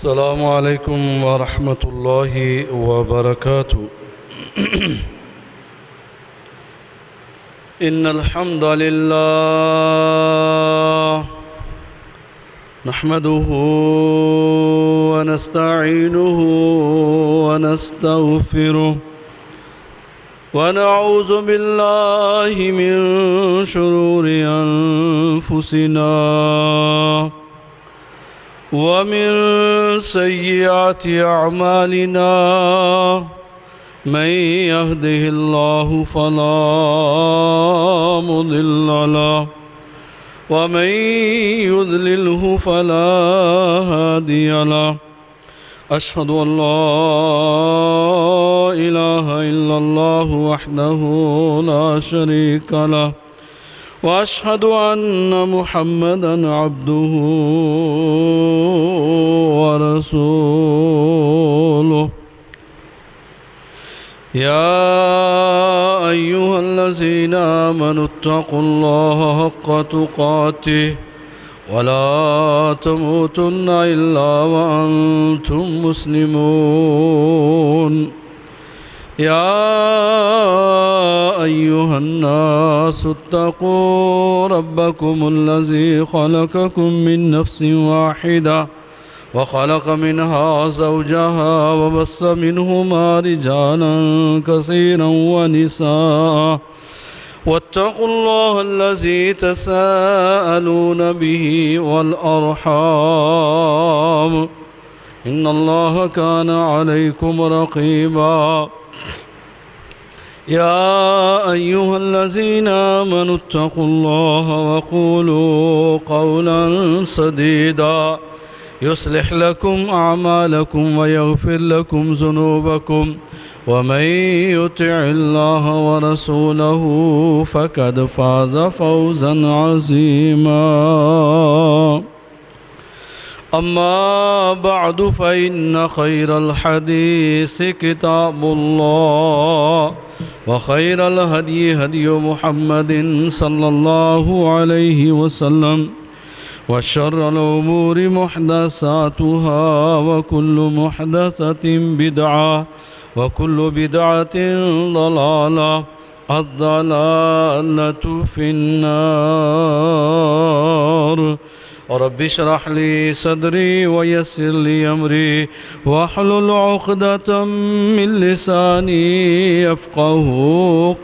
السلام عليكم ورحمة الله وبركاته. إن الحمد لله نحمده ونستعينه ونستغفره ونعوذ بالله من شرور أنفسنا ومن سيئات أعمالنا من يهده الله فلا مضل له ومن يضلله فلا هادي له. أشهد أن لا إله إلا الله وحده لا شريك له وأشهد أن محمدًا عبده ورسوله. يا أيها الذين آمنوا اتقوا الله حق تقاته ولا تموتن إلا وأنتم مسلمون. يا أيها الناس اتقوا ربكم الذي خلقكم من نفس واحدة وخلق منها زوجها وبث منهما رجالا كثيرا ونساء واتقوا الله الذي تساءلون به والأرحام إن الله كان عليكم رقيبا. يا أيها الذين آمنوا اتقوا الله وقولوا قولا سديدا يصلح لكم أعمالكم ويغفر لكم ذنوبكم ومن يطع الله ورسوله فقد فاز فوزا عظيما. أما بعد فإن خير الحديث كتاب الله وخير الهدي هدي محمد صلى الله عليه وسلم وشر الأمور محدثاتها وكل محدثة بدعة وكل بدعة ضلالة الضلالة في النار. رب اشرح لي صدري ويسر لي أمري واحلل عقدة من لساني يفقه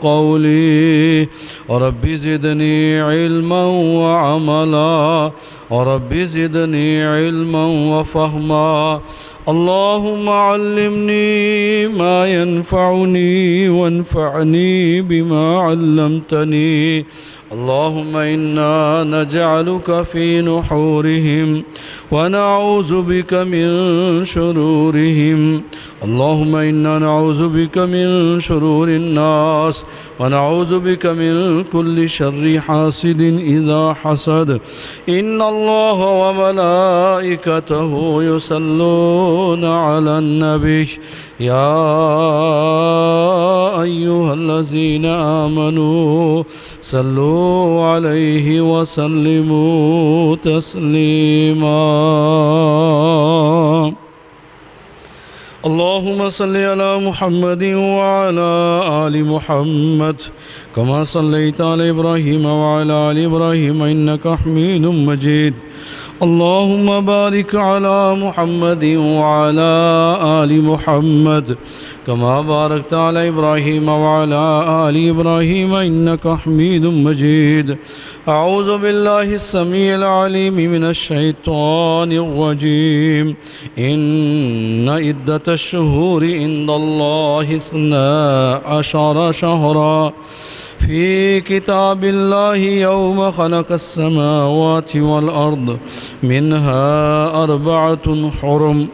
قولي. رب زدني علما وعملا رب زدني علما وفهما. اللهم علمني ما ينفعني وانفعني بما علمتني. اللهم إنا نجعلك في نحورهم ونعوذ بك من شرورهم. اللهم إنا نعوذ بك من شرور الناس ونعوذ بك من كل شر حاسد إذا حسد. إن الله وملائكته يصلون على النبي يا أيها الذين آمنوا صلوا عليه وسلموا تسليما. اللهم صل على محمد وعلى آل محمد كما صليت على إبراهيم وعلى آل إبراهيم إنك حميد مجيد. اللهم بارك على محمد وعلى آل محمد كما باركت على إبراهيم وعلى آل إبراهيم إنك حميد مجيد. أعوذ بالله السميع العليم من الشيطان الرجيم. إن عدة الشهور عند الله 12 شهرا في كتاب الله يوم خلق السماوات والأرض منها 4 حرم.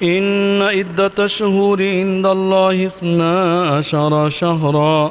إن عدة الشهور عند الله 12 شهرا.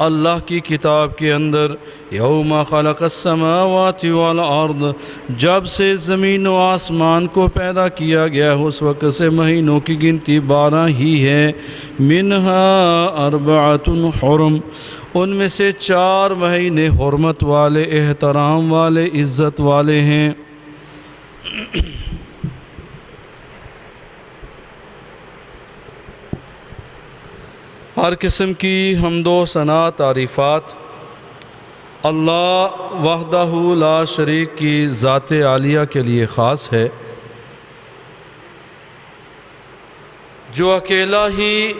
اللہ کی کتاب کے اندر یوم خلق السماوات والارض، جب سے زمین و آسمان کو پیدا کیا گیا اس وقت سے مہینوں کی گنتی 12 ہی ہے۔ منہا اربعۃ حرم، ان میں سے 4 مہینے حرمت والے، احترام والے، عزت والے ہیں۔ ہر قسم کی حمد و ثنا تعریفات اللہ وحدہ لا شریک کی ذات عالیہ کے لیے خاص ہے، جو اکیلا ہی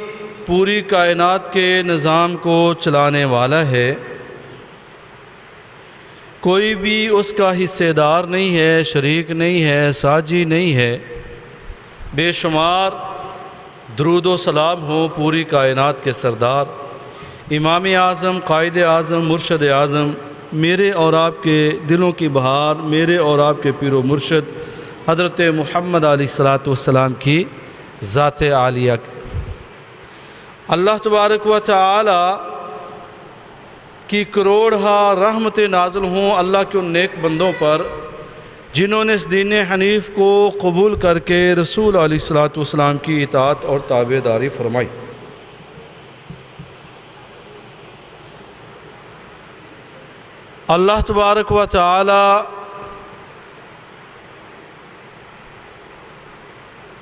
پوری کائنات کے نظام کو چلانے والا ہے۔ کوئی بھی اس کا حصے دار نہیں ہے، شریک نہیں ہے، ساجی نہیں ہے۔ بے شمار درود و سلام ہو پوری کائنات کے سردار، امام اعظم، قائد اعظم، مرشد اعظم، میرے اور آپ کے دلوں کی بہار، میرے اور آپ کے پیر و مرشد حضرت محمد علیہ السلام کی ذات عالیہ۔ اللہ تبارک و تعالی کی کروڑہا رحمتیں نازل ہوں اللہ کے ان نیک بندوں پر جنہوں نے اس دین حنیف کو قبول کر کے رسول علیہ السلام کی اطاعت اور تابعداری فرمائی۔ اللہ تبارک و تعالی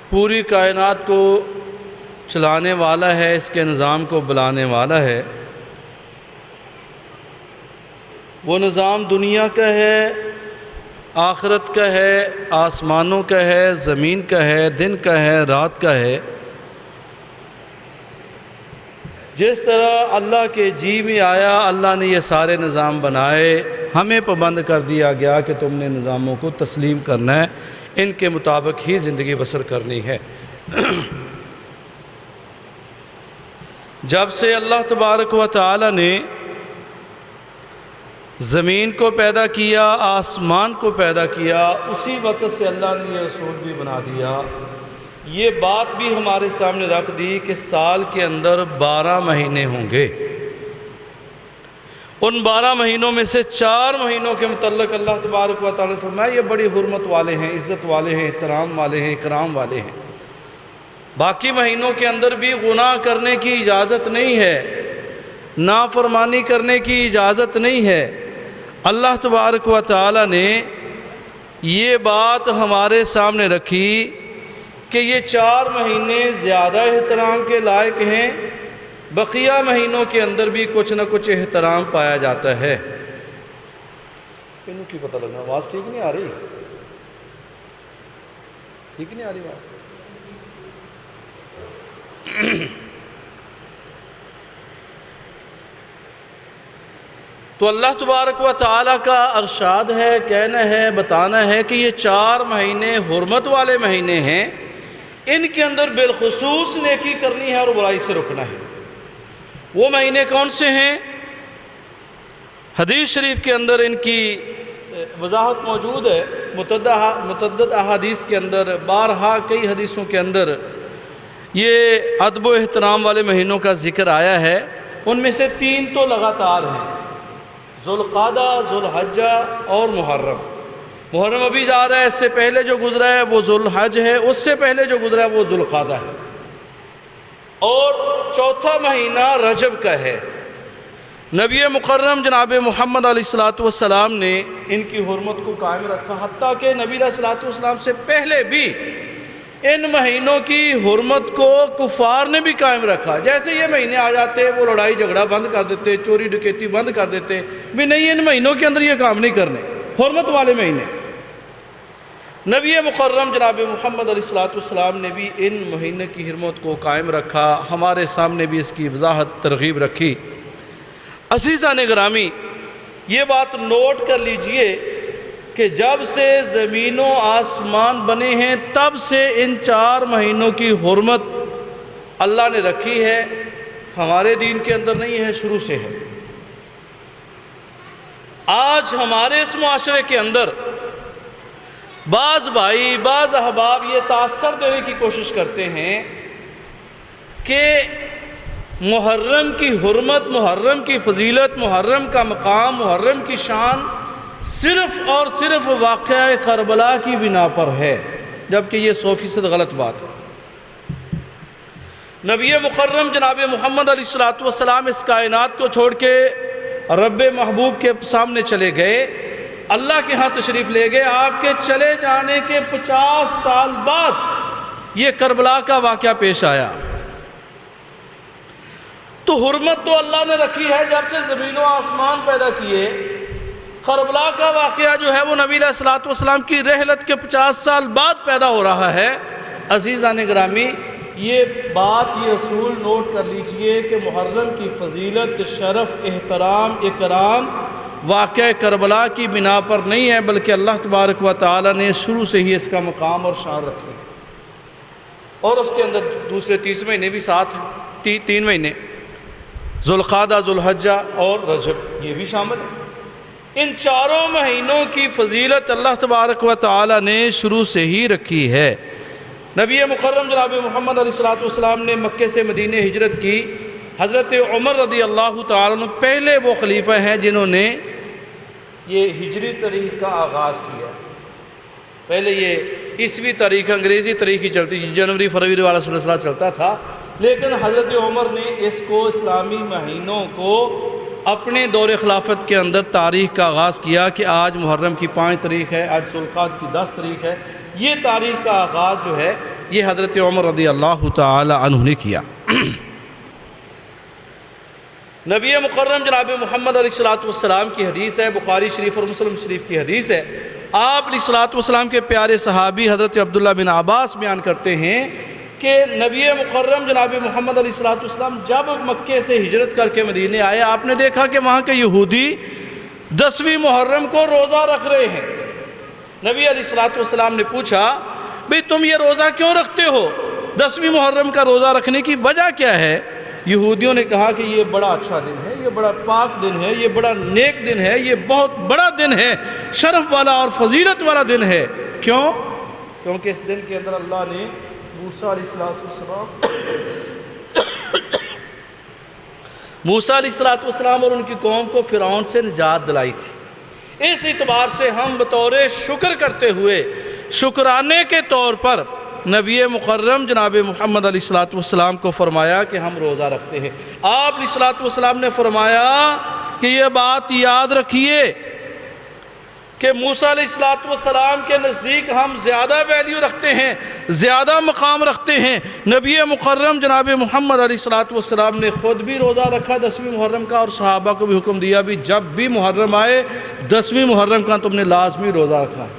پوری کائنات کو چلانے والا ہے، اس کے نظام کو بلانے والا ہے۔ وہ نظام دنیا کا ہے، آخرت کا ہے، آسمانوں کا ہے، زمین کا ہے، دن کا ہے، رات کا ہے۔ جس طرح اللہ کے جی میں آیا اللہ نے یہ سارے نظام بنائے، ہمیں پابند کر دیا گیا کہ تم نے نظاموں کو تسلیم کرنا ہے، ان کے مطابق ہی زندگی بسر کرنی ہے۔ جب سے اللہ تبارک و تعالی نے زمین کو پیدا کیا، آسمان کو پیدا کیا، اسی وقت سے اللہ نے یہ اصول بھی بنا دیا، یہ بات بھی ہمارے سامنے رکھ دی کہ سال کے اندر 12 مہینے ہوں گے۔ ان 12 مہینوں میں سے 4 مہینوں کے متعلق اللہ تبارک و تعالی نے فرمایا یہ بڑی حرمت والے ہیں، عزت والے ہیں، احترام والے ہیں، اکرام والے ہیں۔ باقی مہینوں کے اندر بھی گناہ کرنے کی اجازت نہیں ہے، نافرمانی کرنے کی اجازت نہیں ہے۔ اللہ تبارک و تعالی نے یہ بات ہمارے سامنے رکھی کہ یہ 4 مہینے زیادہ احترام کے لائق ہیں، بقیہ مہینوں کے اندر بھی کچھ نہ کچھ احترام پایا جاتا ہے۔ انہوں کی پتہ لگنا، آواز ٹھیک نہیں آ رہی؟ ٹھیک نہیں آ رہی بات؟ تو اللہ تبارک و تعالیٰ کا ارشاد ہے، کہنا ہے، بتانا ہے کہ یہ 4 مہینے حرمت والے مہینے ہیں، ان کے اندر بالخصوص نیکی کرنی ہے اور برائی سے رکنا ہے۔ وہ مہینے کون سے ہیں؟ حدیث شریف کے اندر ان کی وضاحت موجود ہے، متعدد احادیث کے اندر، بارہا کئی حدیثوں کے اندر یہ ادب و احترام والے مہینوں کا ذکر آیا ہے۔ ان میں سے 3 تو لگاتار ہیں، ذوالقعدہ، ذوالحجہ اور محرم۔ محرم ابھی جا رہا ہے، اس سے پہلے جو گزرا ہے وہ ذوالحج ہے، اس سے پہلے جو گزرا ہے وہ ذوالقعدہ ہے، اور چوتھا مہینہ رجب کا ہے۔ نبی مکرم جناب محمد علیہ السلام نے ان کی حرمت کو قائم رکھا، حتیٰ کہ نبی علیہ السلام سے پہلے بھی ان مہینوں کی حرمت کو کفار نے بھی قائم رکھا۔ جیسے یہ مہینے آ جاتے وہ لڑائی جھگڑا بند کر دیتے، چوری ڈکیتی بند کر دیتے، بھی نہیں ان مہینوں کے اندر یہ کام نہیں کرنے، حرمت والے مہینے۔ نبی مکرم جناب محمد علیہ السلام نے بھی ان مہینے کی حرمت کو قائم رکھا، ہمارے سامنے بھی اس کی وضاحت ترغیب رکھی۔ عزیزان گرامی، یہ بات نوٹ کر لیجئے کہ جب سے زمین و آسمان بنے ہیں تب سے ان 4 مہینوں کی حرمت اللہ نے رکھی ہے، ہمارے دین کے اندر نہیں ہے، شروع سے ہے۔ آج ہمارے اس معاشرے کے اندر بعض بھائی، بعض احباب یہ تاثر دینے کی کوشش کرتے ہیں کہ محرم کی حرمت، محرم کی فضیلت، محرم کا مقام، محرم کی شان صرف اور صرف واقعہ کربلا کی بنا پر ہے، جبکہ یہ 100% غلط بات ہے۔ نبی مکرم جناب محمد علیہ السلام اس کائنات کو چھوڑ کے رب محبوب کے سامنے چلے گئے، اللہ کے ہاں تشریف لے گئے۔ آپ کے چلے جانے کے 50 سال بعد یہ کربلا کا واقعہ پیش آیا۔ تو حرمت تو اللہ نے رکھی ہے جب سے زمین و آسمان پیدا کیے۔ کربلا کا واقعہ جو ہے وہ نبی علیہ السلام کی رحلت کے 50 سال بعد پیدا ہو رہا ہے۔ عزیزان گرامی، یہ بات، یہ اصول نوٹ کر لیجئے کہ محرم کی فضیلت، شرف، احترام، اکرام واقعہ کربلا کی بنا پر نہیں ہے، بلکہ اللہ تبارک و تعالی نے شروع سے ہی اس کا مقام اور شان رکھے، اور اس کے اندر دوسرے 30 مہینے بھی ساتھ ہیں، 3 مہینے، ذوالقعدہ، ذوالحجہ اور رجب، یہ بھی شامل ہے۔ ان چاروں مہینوں کی فضیلت اللہ تبارک و تعالی نے شروع سے ہی رکھی ہے۔ نبی مکرم جناب محمد علیہ السلام نے مکے سے مدینہ ہجرت کی۔ حضرت عمر رضی اللہ تعالیٰ عنہ پہلے وہ خلیفہ ہیں جنہوں نے یہ ہجری تاریخ کا آغاز کیا۔ پہلے یہ عیسوی تاریخ، انگریزی تاریخ ہی چلتی، جنوری فروری والا سلسلہ چلتا تھا، لیکن حضرت عمر نے اس کو اسلامی مہینوں کو اپنے دور خلافت کے اندر تاریخ کا آغاز کیا کہ آج محرم کی 5 تاریخ ہے، آج ذوالقعدہ کی 10 تاریخ ہے۔ یہ تاریخ کا آغاز جو ہے یہ حضرت عمر رضی اللہ تعالی عنہ نے کیا۔ نبی مکرم جناب محمد علیہ السلام کی حدیث ہے، بخاری شریف اور مسلم شریف کی حدیث ہے۔ آپ علیہ السلام کے پیارے صحابی حضرت عبداللہ بن عباس بیان کرتے ہیں کہ نبی مکرم جناب محمد علیہ السلام جب مکے سے ہجرت کر کے مدینے آئے، آپ نے دیکھا کہ وہاں کے یہودی 10ویں محرم کو روزہ رکھ رہے ہیں۔ نبی علیہ السلام نے پوچھا، بھئی تم یہ روزہ کیوں رکھتے ہو؟ 10ویں محرم کا روزہ رکھنے کی وجہ کیا ہے؟ یہودیوں نے کہا کہ یہ بڑا اچھا دن ہے، یہ بڑا پاک دن ہے، یہ بڑا نیک دن ہے، یہ بہت بڑا دن ہے، شرف والا اور فضیلت والا دن ہے۔ کیوں؟ کیونکہ اس دن کے اندر اللہ نے موسیٰ علیہ السلام اور ان کی قوم کو فرعون سے نجات دلائی تھی۔ اس اعتبار سے ہم بطور شکر کرتے ہوئے، شکرانے کے طور پر نبی مکرم جناب محمد علیہ السلام کو فرمایا کہ ہم روزہ رکھتے ہیں۔ آپ علیہ السلام نے فرمایا کہ یہ بات یاد رکھیے کہ موسیٰ علیہ السلام کے نزدیک ہم زیادہ ویلیو رکھتے ہیں، زیادہ مقام رکھتے ہیں۔ نبی مکرم جناب محمد علیہ السلام نے خود بھی روزہ رکھا 10ویں محرم کا، اور صحابہ کو بھی حکم دیا بھی جب بھی محرم آئے 10ویں محرم کا تم نے لازمی روزہ رکھنا ہے۔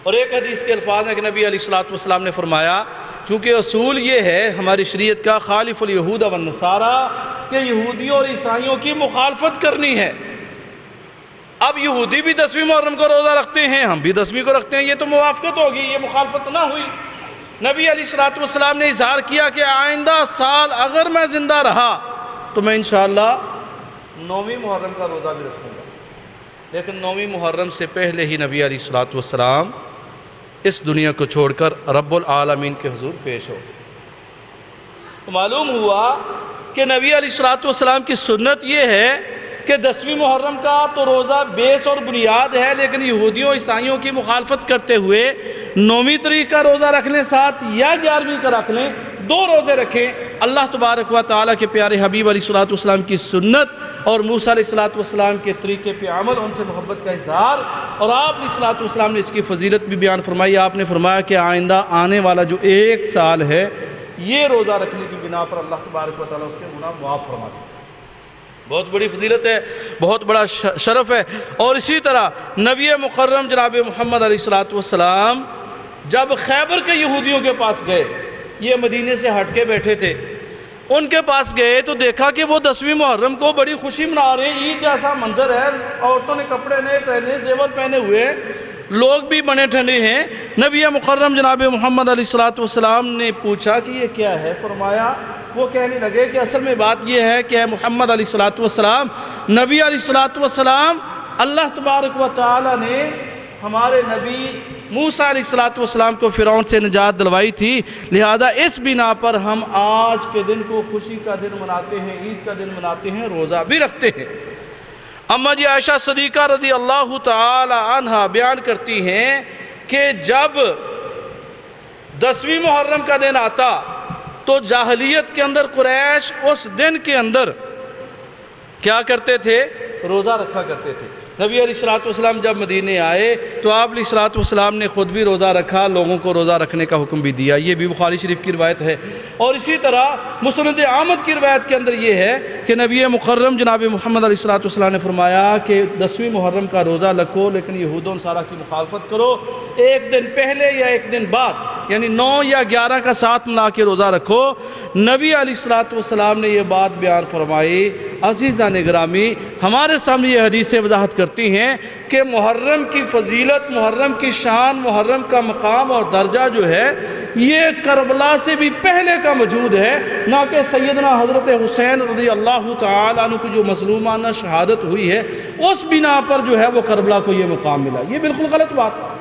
اور ایک حدیث کے الفاظ ہیں کہ نبی علیہ السلام نے فرمایا، چونکہ اصول یہ ہے ہماری شریعت کا خالف الیہود والنصارى کہ یہودیوں اور عیسائیوں کی مخالفت کرنی ہے۔ اب یہودی بھی 10ویں محرم کو روزہ رکھتے ہیں، ہم بھی 10ویں کو رکھتے ہیں، یہ تو موافقت ہوگی، یہ مخالفت نہ ہوئی۔ نبی علیہ السلام نے اظہار کیا کہ آئندہ سال اگر میں زندہ رہا تو میں انشاءاللہ 9ویں محرم کا روزہ بھی رکھوں گا، لیکن 9ویں محرم سے پہلے ہی نبی علیہ السلام اس دنیا کو چھوڑ کر رب العالمین کے حضور پیش ہو۔ تو معلوم ہوا کہ نبی علیہ السلام کی سنت یہ ہے کہ 10ویں محرم کا تو روزہ بیس اور بنیاد ہے، لیکن یہودیوں عیسائیوں کی مخالفت کرتے ہوئے 9ویں تاریخ کا روزہ رکھ لیں ساتھ، یا 11ویں کا رکھ لیں، 2 روزے رکھیں۔ اللہ تبارک و تعالیٰ کے پیارے حبیب علیہ السلام کی سنت اور موسیٰ علیہ السلام کے طریقے پہ عمل، ان سے محبت کا اظہار، اور آپ علیہ السلام نے اس کی فضیلت بھی بیان فرمائی۔ آپ نے فرمایا کہ آئندہ آنے والا جو 1 سال ہے یہ روزہ رکھنے کی بنا پر اللہ تبارک و تعالیٰ اس کے گناہ معاف فرما دے۔ بہت بڑی فضیلت ہے، بہت بڑا شرف ہے۔ اور اسی طرح نبی مکرم جناب محمد علیہ السلام جب خیبر کے یہودیوں کے پاس گئے، یہ مدینے سے ہٹ کے بیٹھے تھے، ان کے پاس گئے تو دیکھا کہ وہ 10ویں محرم کو بڑی خوشی منا رہے ہیں، عید جیسا منظر ہے، عورتوں نے کپڑے نئے پہنے، زیور پہنے ہوئے، لوگ بھی بنے ٹھنڈے ہیں۔ نبی مکرم جناب محمد علیہ السلام نے پوچھا کہ یہ کیا ہے؟ فرمایا، وہ کہنے لگے کہ اصل میں بات یہ ہے کہ اے محمد علیہ السلام، نبی علیہ السلام، اللہ تبارک و تعالی نے ہمارے نبی موسیٰ علیہ السلام کو فرعون سے نجات دلوائی تھی، لہذا اس بنا پر ہم آج کے دن کو خوشی کا دن مناتے ہیں، عید کا دن مناتے ہیں، روزہ بھی رکھتے ہیں۔ اماں جی عائشہ صدیقہ رضی اللہ تعالی عنہ بیان کرتی ہیں کہ جب 10ویں محرم کا دن آتا تو جاہلیت کے اندر قریش اس دن کے اندر کیا کرتے تھے؟ روزہ رکھا کرتے تھے۔ نبی علیہ السلام جب مدینے آئے تو آپ علیہ السلام نے خود بھی روزہ رکھا، لوگوں کو روزہ رکھنے کا حکم بھی دیا، یہ بھی بخاری شریف کی روایت ہے۔ اور اسی طرح مسند احمد کی روایت کے اندر یہ ہے کہ نبی مکرم جناب محمد علیہ السلام نے فرمایا کہ 10ویں محرم کا روزہ رکھو لیکن یہود و نصارہ کی مخالفت کرو، ایک دن پہلے یا ایک دن بعد یعنی 9 یا 11 کا ساتھ ملا کے روزہ رکھو۔ نبی علیہ السلام نے یہ بات بیان فرمائی۔ عزیزان گرامی، ہمارے سامنے یہ حدیثیں وضاحت کرتی ہیں کہ محرم کی فضیلت، محرم کی شان، محرم کا مقام اور درجہ جو ہے یہ کربلا سے بھی پہلے کا موجود ہے، نہ کہ سیدنا حضرت حسین رضی اللہ تعالیٰ عنہ کی جو مظلومانہ شہادت ہوئی ہے اس بنا پر جو ہے وہ کربلا کو یہ مقام ملا۔ یہ بالکل غلط بات ہے۔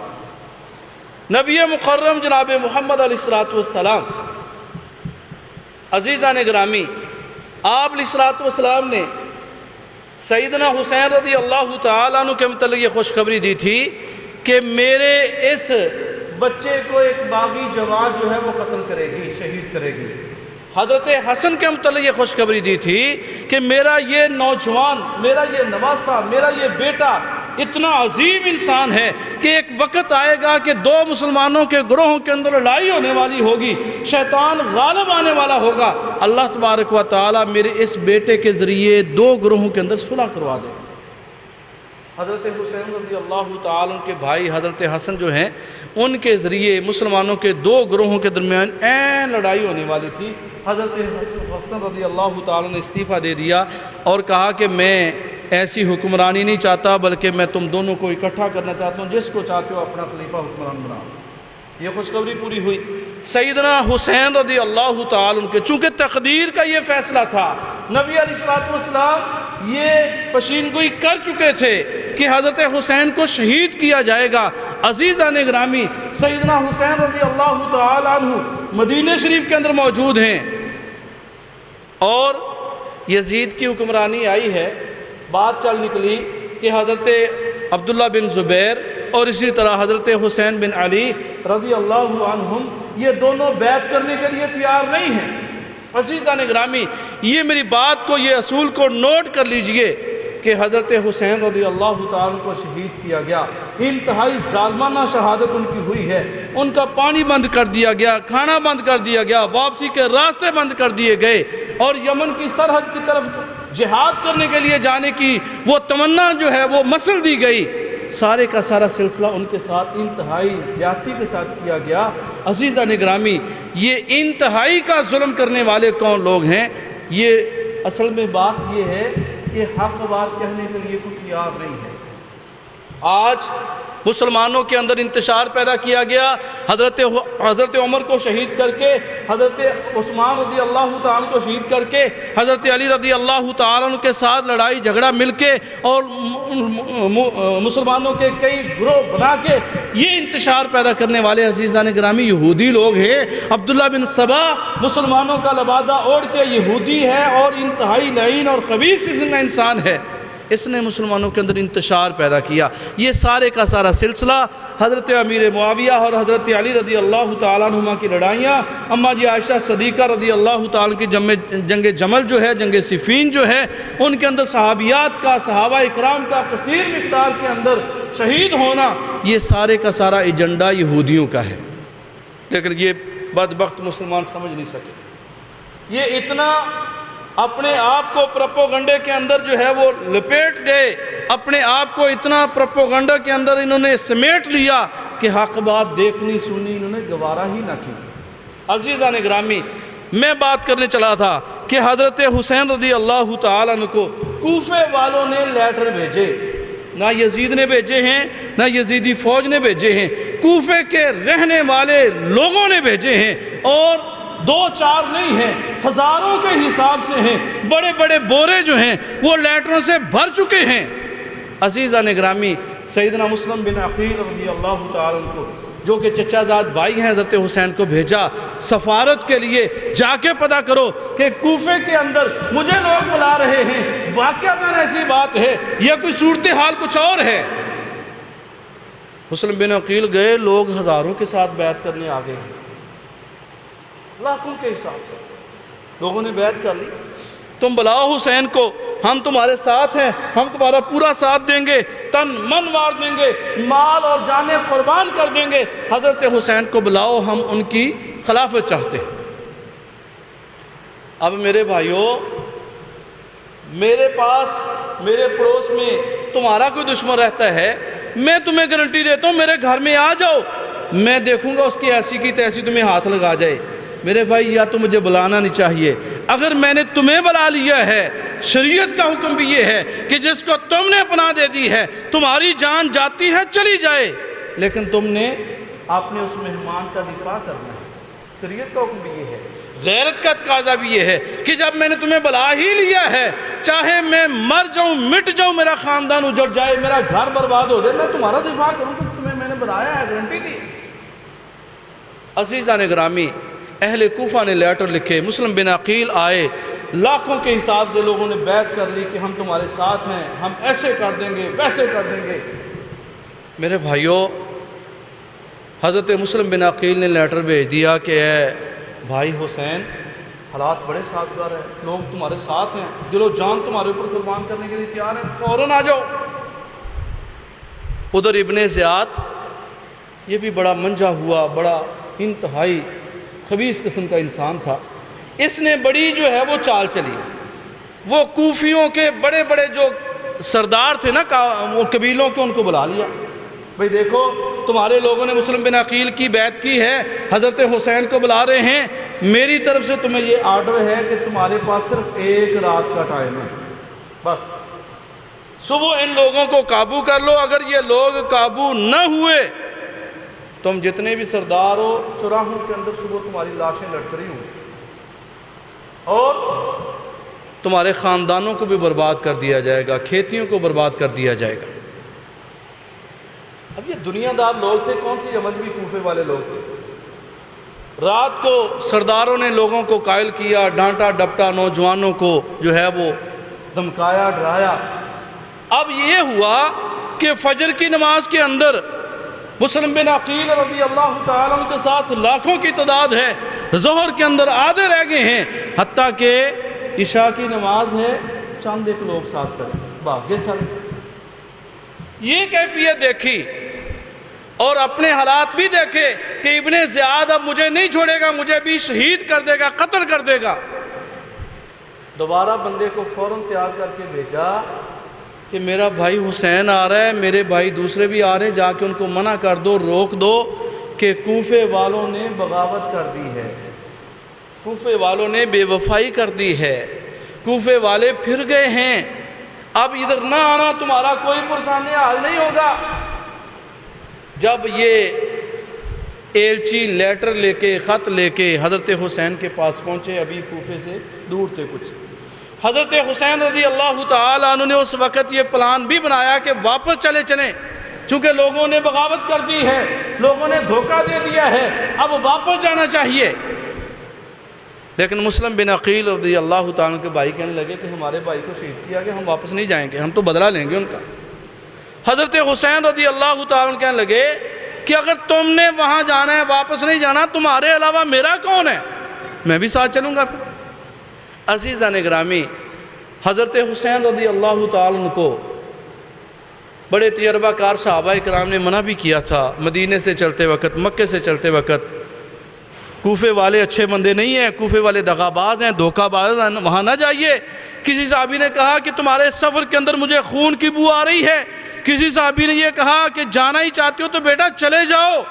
نبی مکرم جناب محمد علیہ السلام، عزیزان گرامی، آپ علیہ السلام نے سیدنا حسین رضی اللہ تعالیٰ عنہ کے متعلق یہ خوشخبری دی تھی کہ میرے اس بچے کو ایک باغی جواد جو ہے وہ قتل کرے گی، شہید کرے گی۔ حضرت حسن کے متعلق یہ خوشخبری دی تھی کہ میرا یہ نوجوان، میرا یہ نواسہ، میرا یہ بیٹا اتنا عظیم انسان ہے کہ ایک وقت آئے گا کہ 2 مسلمانوں کے گروہوں کے اندر لڑائی ہونے والی ہوگی، شیطان غالب آنے والا ہوگا، اللہ تبارک و تعالی میرے اس بیٹے کے ذریعے 2 گروہوں کے اندر صلح کروا دے۔ حضرت حسین رضی اللہ تعالیٰ کے بھائی حضرت حسن جو ہیں ان کے ذریعے مسلمانوں کے 2 گروہوں کے درمیان این لڑائی ہونے والی تھی۔ حضرت حسن رضی اللہ تعالیٰ نے استعفیٰ دے دیا اور کہا کہ میں ایسی حکمرانی نہیں چاہتا بلکہ میں تم دونوں کو اکٹھا کرنا چاہتا ہوں، جس کو چاہتے ہو اپنا خلیفہ حکمران بناؤ۔ یہ خوشخبری پوری ہوئی۔ سیدنا حسین رضی اللہ تعالیٰ عنہ کے چونکہ تقدیر کا یہ فیصلہ تھا، نبی علیہ السلام یہ پیشین گوئی کر چکے تھے کہ حضرت حسین کو شہید کیا جائے گا۔ عزیزان گرامی، سیدنا حسین رضی اللہ تعالیٰ عنہ مدینہ شریف کے اندر موجود ہیں اور یزید کی حکمرانی آئی ہے۔ بات چل نکلی کہ حضرت عبداللہ بن زبیر اور اسی طرح حضرت حسین بن علی رضی اللہ عنہم یہ دونوں بیعت کرنے کے لیے تیار نہیں ہیں۔ عزیزان گرامی، یہ میری بات کو، یہ اصول کو نوٹ کر لیجئے کہ حضرت حسین رضی اللہ تعالیٰ کو شہید کیا گیا، انتہائی ظالمانہ شہادت ان کی ہوئی ہے، ان کا پانی بند کر دیا گیا، کھانا بند کر دیا گیا، واپسی کے راستے بند کر دیے گئے اور یمن کی سرحد کی طرف جہاد کرنے کے لیے جانے کی وہ تمنا جو ہے وہ مسل دی گئی۔ سارے کا سارا سلسلہ ان کے ساتھ انتہائی زیادتی کے ساتھ کیا گیا۔ عزیزان گرامی، یہ انتہائی کا ظلم کرنے والے کون لوگ ہیں؟ یہ اصل میں بات یہ ہے کہ حق بات کہنے کے لیے کوئی تیار نہیں ہے۔ آج مسلمانوں کے اندر انتشار پیدا کیا گیا، حضرت عمر کو شہید کر کے، حضرت عثمان رضی اللہ تعالیٰ کو شہید کر کے، حضرت علی رضی اللہ تعالیٰ کے ساتھ لڑائی جھگڑا مل کے اور مسلمانوں کے کئی گروہ بنا کے یہ انتشار پیدا کرنے والے عزیزان گرامی یہودی لوگ ہیں۔ عبداللہ بن سبا مسلمانوں کا لبادہ اوڑھ کے یہودی ہے اور انتہائی لعین اور خبیث قسم کا انسان ہے، اس نے مسلمانوں کے اندر انتشار پیدا کیا۔ یہ سارے کا سارا سلسلہ حضرت امیر معاویہ اور حضرت علی رضی اللہ تعالیٰ عنہما کی لڑائیاں، اماں جی عائشہ صدیقہ رضی اللہ تعالیٰ کی جنگ جمل جو ہے، جنگ صفین جو ہے، ان کے اندر صحابیات کا، صحابہ اکرام کا کثیر مقدار کے اندر شہید ہونا، یہ سارے کا سارا ایجنڈا یہودیوں کا ہے، لیکن یہ بدبخت مسلمان سمجھ نہیں سکے۔ یہ اتنا اپنے آپ کو پروپیگنڈے کے اندر جو ہے وہ لپیٹ گئے، اپنے آپ کو اتنا پروپیگنڈا کے اندر انہوں نے سمیٹ لیا کہ حق بات دیکھنی سنی انہوں نے گوارا ہی نہ کی۔ عزیزان گرامی، میں بات کرنے چلا تھا کہ حضرت حسین رضی اللہ تعالیٰ عنہ کو کوفے والوں نے لیٹر بھیجے، نہ یزید نے بھیجے ہیں نہ یزیدی فوج نے بھیجے ہیں، کوفے کے رہنے والے لوگوں نے بھیجے ہیں، اور 2-4 نہیں ہیں، ہزاروں کے حساب سے ہیں، بڑے بڑے بورے جو ہیں وہ لیٹروں سے بھر چکے ہیں۔ عزیزان گرامی، سیدنا مسلم بن عقیل رضی اللہ تعالیٰ عنہ کو، جو کہ چچا زاد بھائی ہیں حضرت حسین کو، بھیجا سفارت کے لیے، جا کے پتہ کرو کہ کوفے کے اندر مجھے لوگ بلا رہے ہیں، واقعتاً ایسی بات ہے یا کوئی صورتحال کچھ اور ہے۔ مسلم بن عقیل گئے، لوگ ہزاروں کے ساتھ بیعت کرنے آ گئے ہیں، لاکھوں کے حساب سے لوگوں نے بیعت کر لی۔ تم بلاؤ حسین کو، ہم تمہارے ساتھ ہیں، ہم تمہارا پورا ساتھ دیں گے، تن من وار دیں گے، مال اور جانیں قربان کر دیں گے۔ حضرت حسین کو بلاؤ، ہم ان کی خلافت چاہتے ہیں۔ اب میرے بھائیوں، میرے پاس، میرے پڑوس میں تمہارا کوئی دشمن رہتا ہے، میں تمہیں گارنٹی دیتا ہوں میرے گھر میں آ جاؤ، میں دیکھوں گا اس کی ایسی کی تیسی تمہیں ہاتھ لگا جائے۔ میرے بھائی، یا تو مجھے بلانا نہیں چاہیے، اگر میں نے تمہیں بلا لیا ہے، شریعت کا حکم بھی یہ ہے کہ جس کو تم نے پناہ دے دی ہے، تمہاری جان جاتی ہے چلی جائے، لیکن تم نے اپنے اس مہمان کا دفاع کرنا ہے۔ شریعت کا حکم بھی یہ ہے، غیرت کا تقاضا بھی یہ ہے کہ جب میں نے تمہیں بلا ہی لیا ہے، چاہے میں مر جاؤں، مٹ جاؤں، میرا خاندان اجڑ جائے، میرا گھر برباد ہو جائے، میں تمہارا دفاع کروں کہ تمہیں میں نے بلایا ہے، گارنٹی دی۔ عزیزان گرامی، اہل کوفہ نے لیٹر لکھے، مسلم بن عقیل آئے، لاکھوں کے حساب سے لوگوں نے بیعت کر لی کہ ہم تمہارے ساتھ ہیں، ہم ایسے کر دیں گے، ویسے کر دیں گے۔ میرے بھائیوں، حضرت مسلم بن عقیل نے لیٹر بھیج دیا کہ اے بھائی حسین، حالات بڑے سازگار ہیں، لوگ تمہارے ساتھ ہیں، دل و جان تمہارے اوپر قربان کرنے کے لیے تیار ہیں، فوراً آ جاؤ۔ ادھر ابن زیاد، یہ بھی بڑا منجا ہوا، بڑا انتہائی خبیث قسم کا انسان تھا، اس نے بڑی جو ہے وہ چال چلی، وہ کوفیوں کے بڑے بڑے جو سردار تھے نا وہ قبیلوں کے، ان کو بلا لیا، بھئی دیکھو تمہارے لوگوں نے مسلم بن عقیل کی بیعت کی ہے، حضرت حسین کو بلا رہے ہیں، میری طرف سے تمہیں یہ آرڈر ہے کہ تمہارے پاس صرف ایک رات کا ٹائم ہے، بس صبح ان لوگوں کو قابو کر لو، اگر یہ لوگ قابو نہ ہوئے، تم جتنے بھی سردار ہو، چوراہوں کے اندر صبح تمہاری لاشیں لٹک رہی ہوں، اور تمہارے خاندانوں کو بھی برباد کر دیا جائے گا، کھیتیوں کو برباد کر دیا جائے گا۔ اب یہ دنیا دار لوگ تھے، کون سی مذہبی کوفے والے لوگ تھے۔ رات کو سرداروں نے لوگوں کو قائل کیا، ڈانٹا ڈپٹا، نوجوانوں کو جو ہے وہ دھمکایا، ڈرایا۔ اب یہ ہوا کہ فجر کی نماز کے اندر مسلم بن عقیل رضی اللہ تعالیٰ عنہ کے ساتھ لاکھوں کی تعداد ہے، ظہر کے اندر آدھے رہ گئے ہیں، حتیٰ کہ عشاء کی نماز ہے، چند ایک لوگ ساتھ کریں، باقی سر یہ کیفیت دیکھی، اور اپنے حالات بھی دیکھے کہ ابن زیاد اب مجھے نہیں چھوڑے گا، مجھے بھی شہید کر دے گا، قتل کر دے گا۔ دوبارہ بندے کو فوراً تیار کر کے بھیجا کہ میرا بھائی حسین آ رہا ہے، میرے بھائی دوسرے بھی آ رہے ہیں، جا کے ان کو منع کر دو، روک دو کہ کوفے والوں نے بغاوت کر دی ہے، کوفے والوں نے بے وفائی کر دی ہے، کوفے والے پھر گئے ہیں، اب ادھر نہ آنا، تمہارا کوئی پرسان حال نہیں ہوگا۔ جب یہ ایلچی لیٹر لے کے، خط لے کے حضرت حسین کے پاس پہنچے، ابھی کوفے سے دور تھے کچھ، حضرت حسین رضی اللہ تعالیٰ عنہ نے اس وقت یہ پلان بھی بنایا کہ واپس چلے چلیں، چونکہ لوگوں نے بغاوت کر دی ہے، لوگوں نے دھوکہ دے دیا ہے، اب واپس جانا چاہیے۔ لیکن مسلم بن عقیل رضی اللہ تعالیٰ عنہ کے بھائی کہنے لگے کہ ہمارے بھائی کو شہید کیا گیا، ہم واپس نہیں جائیں گے، ہم تو بدلہ لیں گے ان کا۔ حضرت حسین رضی اللہ تعالیٰ عنہ کہنے لگے کہ اگر تم نے وہاں جانا ہے، واپس نہیں جانا، تمہارے علاوہ میرا کون ہے، میں بھی ساتھ چلوں گا۔ پھر عزیزان گرامی، حضرت حسین رضی اللہ تعالیٰ عنہ کو بڑے تجربہ کار صحابہ کرام نے منع بھی کیا تھا، مدینے سے چلتے وقت، مکے سے چلتے وقت، کوفے والے اچھے بندے نہیں ہیں، کوفے والے دغا باز ہیں، دھوکہ باز ہیں، وہاں نہ جائیے۔ کسی صحابی نے کہا کہ تمہارے سفر کے اندر مجھے خون کی بو آ رہی ہے، کسی صحابی نے یہ کہا کہ جانا ہی چاہتے ہو تو بیٹا چلے جاؤ،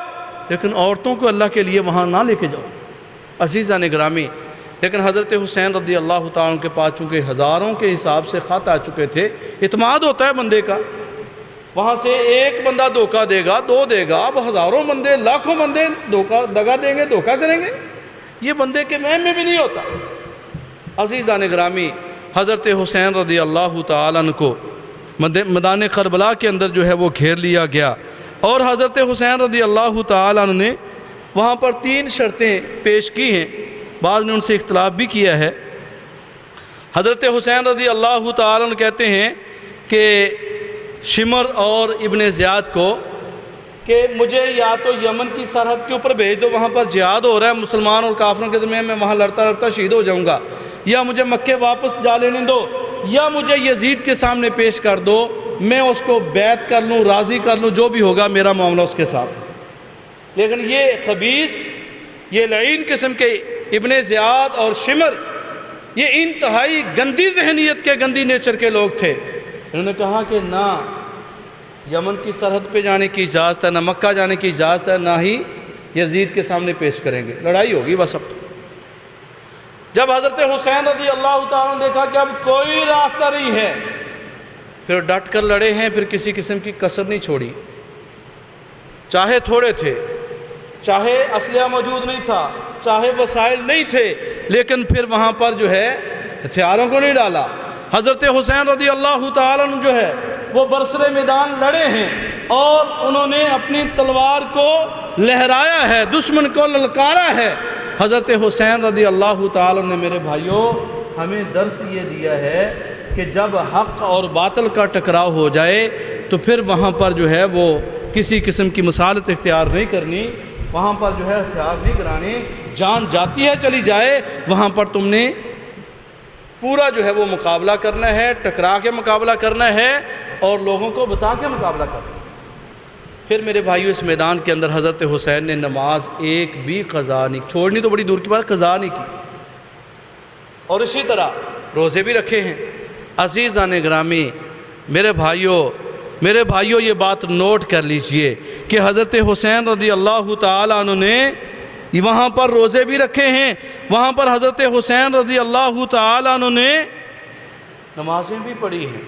لیکن عورتوں کو اللہ کے لیے وہاں نہ لے کے جاؤ۔ عزیزان گرامی، لیکن حضرت حسین رضی اللہ تعالیٰ عنہ کے پاس چونکہ ہزاروں کے حساب سے خط آ چکے تھے، اعتماد ہوتا ہے بندے کا، وہاں سے ایک بندہ دھوکہ دے گا، دو دے گا، اب ہزاروں بندے، لاکھوں بندے دغا دیں گے، دھوکہ کریں گے، یہ بندے کے وہم میں بھی نہیں ہوتا۔ عزیزان گرامی، حضرت حسین رضی اللہ تعالیٰ عنہ کو میدان کربلا کے اندر جو ہے وہ گھیر لیا گیا، اور حضرت حسین رضی اللہ تعالیٰ عنہ نے وہاں پر 3 شرطیں پیش کی ہیں، بعض نے ان سے اختلاف بھی کیا ہے۔ حضرت حسین رضی اللہ تعالیٰ عنہ کہتے ہیں کہ شمر اور ابن زیاد کو کہ مجھے یا تو یمن کی سرحد کے اوپر بھیج دو، وہاں پر جہاد ہو رہا ہے مسلمان اور کافروں کے درمیان، میں وہاں لڑتا شہید ہو جاؤں گا، یا مجھے مکے واپس جا لینے دو، یا مجھے یزید کے سامنے پیش کر دو، میں اس کو بیعت کر لوں، راضی کر لوں، جو بھی ہوگا میرا معاملہ اس کے ساتھ۔ لیکن یہ خبیث، یہ لعین قسم کے ابن زیاد اور شمر، یہ انتہائی گندی ذہنیت کے، گندی نیچر کے لوگ تھے۔ انہوں نے کہا کہ نہ یمن کی سرحد پہ جانے کی اجازت ہے، نہ مکہ جانے کی اجازت ہے، نہ ہی یزید کے سامنے پیش کریں گے، لڑائی ہوگی بس اب تو۔ جب حضرت حسین رضی اللہ تعالیٰ نے دیکھا کہ اب کوئی راستہ نہیں ہے، پھر ڈٹ کر لڑے ہیں، پھر کسی قسم کی کسر نہیں چھوڑی، چاہے تھوڑے تھے، چاہے اسلحہ موجود نہیں تھا، چاہے وسائل نہیں تھے، لیکن پھر وہاں پر جو ہے ہتھیاروں کو نہیں ڈالا۔ حضرت حسین رضی اللہ تعالیٰ عنہ جو ہے وہ برسر میدان لڑے ہیں، اور انہوں نے اپنی تلوار کو لہرایا ہے، دشمن کو للکارا ہے۔ حضرت حسین رضی اللہ تعالیٰ نے میرے بھائیوں ہمیں درس یہ دیا ہے کہ جب حق اور باطل کا ٹکراؤ ہو جائے تو پھر وہاں پر جو ہے وہ کسی قسم کی مسالت اختیار نہیں کرنی، وہاں پر جو ہے ہتھیار نہیں گرانے، جان جاتی ہے چلی جائے، وہاں پر تم نے پورا جو ہے وہ مقابلہ کرنا ہے، ٹکرا کے مقابلہ کرنا ہے، اور لوگوں کو بتا کے مقابلہ کرنا ہے۔ پھر میرے بھائیو اس میدان کے اندر حضرت حسین نے نماز ایک بھی قضا نہیں، چھوڑنی تو بڑی دور کی بات، قضا نہیں کی، اور اسی طرح روزے بھی رکھے ہیں۔ عزیزان گرامی، میرے بھائیو یہ بات نوٹ کر لیجئے کہ حضرت حسین رضی اللہ تعالیٰ عنہ نے وہاں پر روزے بھی رکھے ہیں، وہاں پر حضرت حسین رضی اللہ تعالیٰ عنہ نے نمازیں بھی پڑھی ہیں۔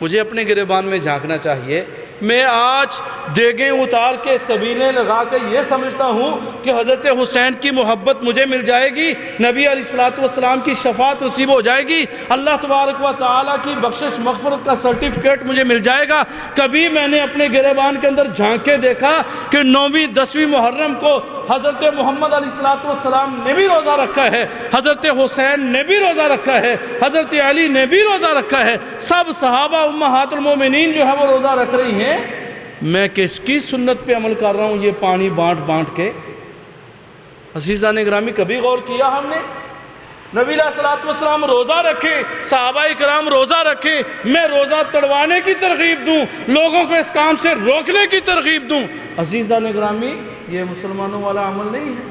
مجھے اپنے گریبان میں جھانکنا چاہیے، میں آج دیگیں اتار کے سبیلیں لگا کے یہ سمجھتا ہوں کہ حضرت حسین کی محبت مجھے مل جائے گی، نبی علیہ السلام کی شفاعت نصیب ہو جائے گی، اللہ تبارک و تعالیٰ کی بخشش مغفرت کا سرٹیفکیٹ مجھے مل جائے گا۔ کبھی میں نے اپنے گریبان کے اندر جھانک کے دیکھا کہ 9ویں 10ویں محرم کو حضرت محمد علیہ السلام نے بھی روزہ رکھا ہے، حضرت حسین نے بھی روزہ رکھا ہے، حضرت علی نے بھی روزہ رکھا ہے، سب صحابہ امہات المومنین جو ہے وہ روزہ رکھ رہی ہیں، میں کس کی سنت پہ عمل کر رہا ہوں یہ پانی بانٹ کے؟ عزیزان گرامی کبھی غور کیا ہم نے؟ نبی علیہ السلام روزہ رکھے، صحابہ کرام روزہ رکھے، میں روزہ تڑوانے کی ترغیب دوں، لوگوں کو اس کام سے روکنے کی ترغیب دوں؟ عزیزان گرامی یہ مسلمانوں والا عمل نہیں ہے۔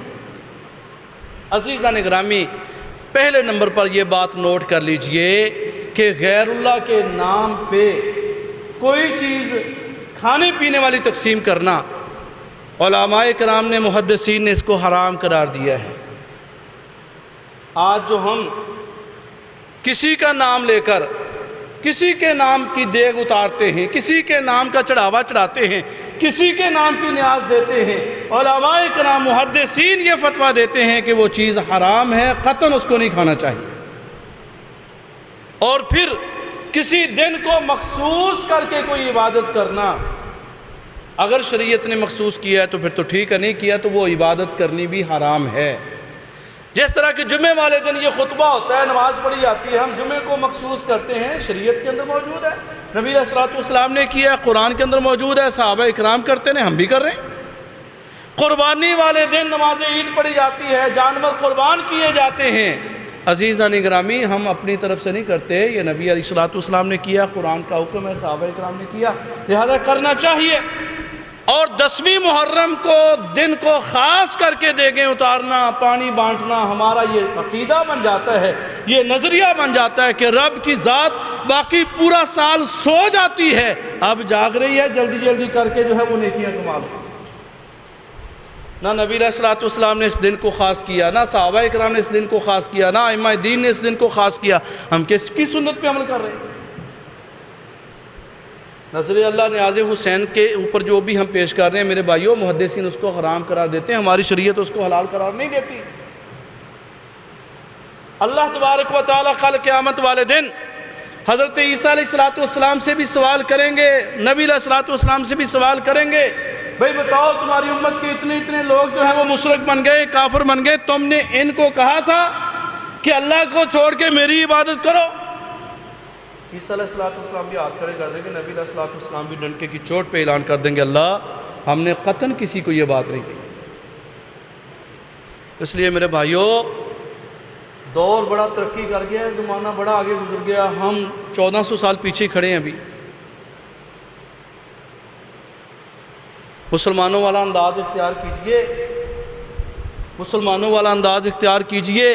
عزیزان گرامی پہلے نمبر پر یہ بات نوٹ کر لیجئے کہ غیر اللہ کے نام پہ کوئی چیز کھانے پینے والی تقسیم کرنا، علماء کرام نے، محدثین نے اس کو حرام قرار دیا ہے۔ آج جو ہم کسی کا نام لے کر کسی کے نام کی دیگ اتارتے ہیں، کسی کے نام کا چڑھاوا چڑھاتے ہیں، کسی کے نام کی نیاز دیتے ہیں، علماء کرام محدثین یہ فتویٰ دیتے ہیں کہ وہ چیز حرام ہے، قطعاً اس کو نہیں کھانا چاہیے۔ اور پھر کسی دن کو مخصوص کر کے کوئی عبادت کرنا، اگر شریعت نے مخصوص کیا ہے تو پھر تو ٹھیک ہے، نہیں کیا تو وہ عبادت کرنی بھی حرام ہے۔ جس طرح کہ جمعے والے دن یہ خطبہ ہوتا ہے، نماز پڑھی جاتی ہے، ہم جمعے کو مخصوص کرتے ہیں، شریعت کے اندر موجود ہے، نبی علیہ السلام نے کیا، قرآن کے اندر موجود ہے، صحابہ اکرام کرتے ہیں، ہم بھی کر رہے ہیں۔ قربانی والے دن نماز عید پڑھی جاتی ہے، جانور قربان کیے جاتے ہیں۔ عزیزان گرامی ہم اپنی طرف سے نہیں کرتے، یہ نبی علیہ السلام نے کیا، قرآن کا حکم ہے، صحابہ اکرام نے کیا، لہذا کرنا چاہیے۔ اور 10ویں محرم کو دن کو خاص کر کے دیگیں اتارنا، پانی بانٹنا، ہمارا یہ عقیدہ بن جاتا ہے، یہ نظریہ بن جاتا ہے کہ رب کی ذات باقی پورا سال سو جاتی ہے، اب جاگ رہی ہے، جلدی جلدی کر کے جو ہے وہ نیکیاں کما لو۔ نہ نبی علیہ السلام نے اس دن کو خاص کیا، نہ صحابہ اکرام نے اس دن کو خاص کیا، نہ ائمہ دین نے اس دن کو خاص کیا، ہم کس کی سنت پہ عمل کر رہے ہیں؟ نظر اللہ نیاز حسین کے اوپر جو بھی ہم پیش کر رہے ہیں میرے بھائیوں، محدثین اس کو حرام قرار دیتے ہیں، ہماری شریعت اس کو حلال قرار نہیں دیتی۔ اللہ تبارک و تعالیٰ کل قیامت والے دن حضرت عیسیٰ علیہ السلام سے بھی سوال کریں گے، نبی علیہ السلام سے بھی سوال کریں گے، بھئی بتاؤ تمہاری امت کے اتنے لوگ جو ہیں وہ مشرک بن گئے، کافر بن گئے، تم نے ان کو کہا تھا کہ اللہ کو چھوڑ کے میری عبادت کرو؟ عیسیٰ علیہ السلام بھی ہاتھ کھڑے کر دیں گے، نبی علیہ السلام بھی ڈنڈے کی چوٹ پہ اعلان کر دیں گے، اللہ ہم نے قطعاً کسی کو یہ بات نہیں کی۔ اس لیے میرے بھائیوں، دور بڑا ترقی کر گیا ہے، زمانہ بڑا آگے گزر گیا، ہم 1400 سال پیچھے کھڑے ہیں ابھی۔ مسلمانوں والا انداز اختیار کیجئے، مسلمانوں والا انداز اختیار کیجئے،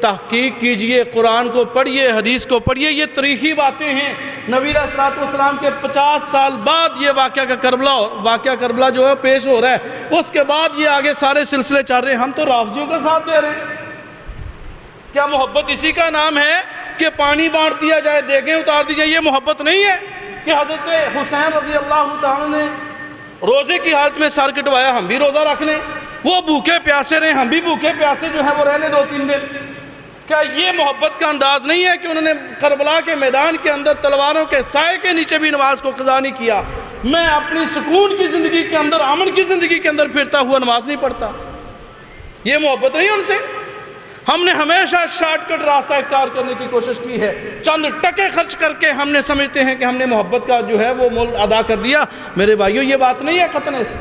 تحقیق کیجئے، قرآن کو پڑھئے، حدیث کو پڑھئے۔ یہ تاریخی باتیں ہیں، نبی علیہ السلام کے 50 سال بعد یہ واقعہ کربلا جو ہے پیش ہو رہا ہے، اس کے بعد یہ آگے سارے سلسلے چل رہے ہیں، ہم تو رافضیوں کا ساتھ دے رہے ہیں۔ کیا محبت اسی کا نام ہے کہ پانی بانٹ دیا جائے، دیگیں اتار دی جائے؟ یہ محبت نہیں ہے کہ حضرت حسین رضی اللہ تعالیٰ نے روزے کی حالت میں سر کٹوایا، ہم بھی روزہ رکھ لیں، وہ بھوکے پیاسے رہے، ہم بھی بھوکے پیاسے جو ہے وہ رہ لیں 2-3 دن؟ کیا یہ محبت کا انداز نہیں ہے کہ انہوں نے کربلا کے میدان کے اندر تلواروں کے سائے کے نیچے بھی نماز کو قضا نہیں کیا؟ میں اپنی سکون کی زندگی کے اندر، امن کی زندگی کے اندر پھرتا ہوا نماز نہیں پڑھتا؟ یہ محبت نہیں ان سے؟ ہم نے ہمیشہ شارٹ کٹ راستہ اختیار کرنے کی کوشش کی ہے، چند ٹکے خرچ کر کے ہم نے سمجھتے ہیں کہ ہم نے محبت کا جو ہے وہ مول ادا کر دیا۔ میرے بھائیوں، یہ بات نہیں ہے قطعاً سے۔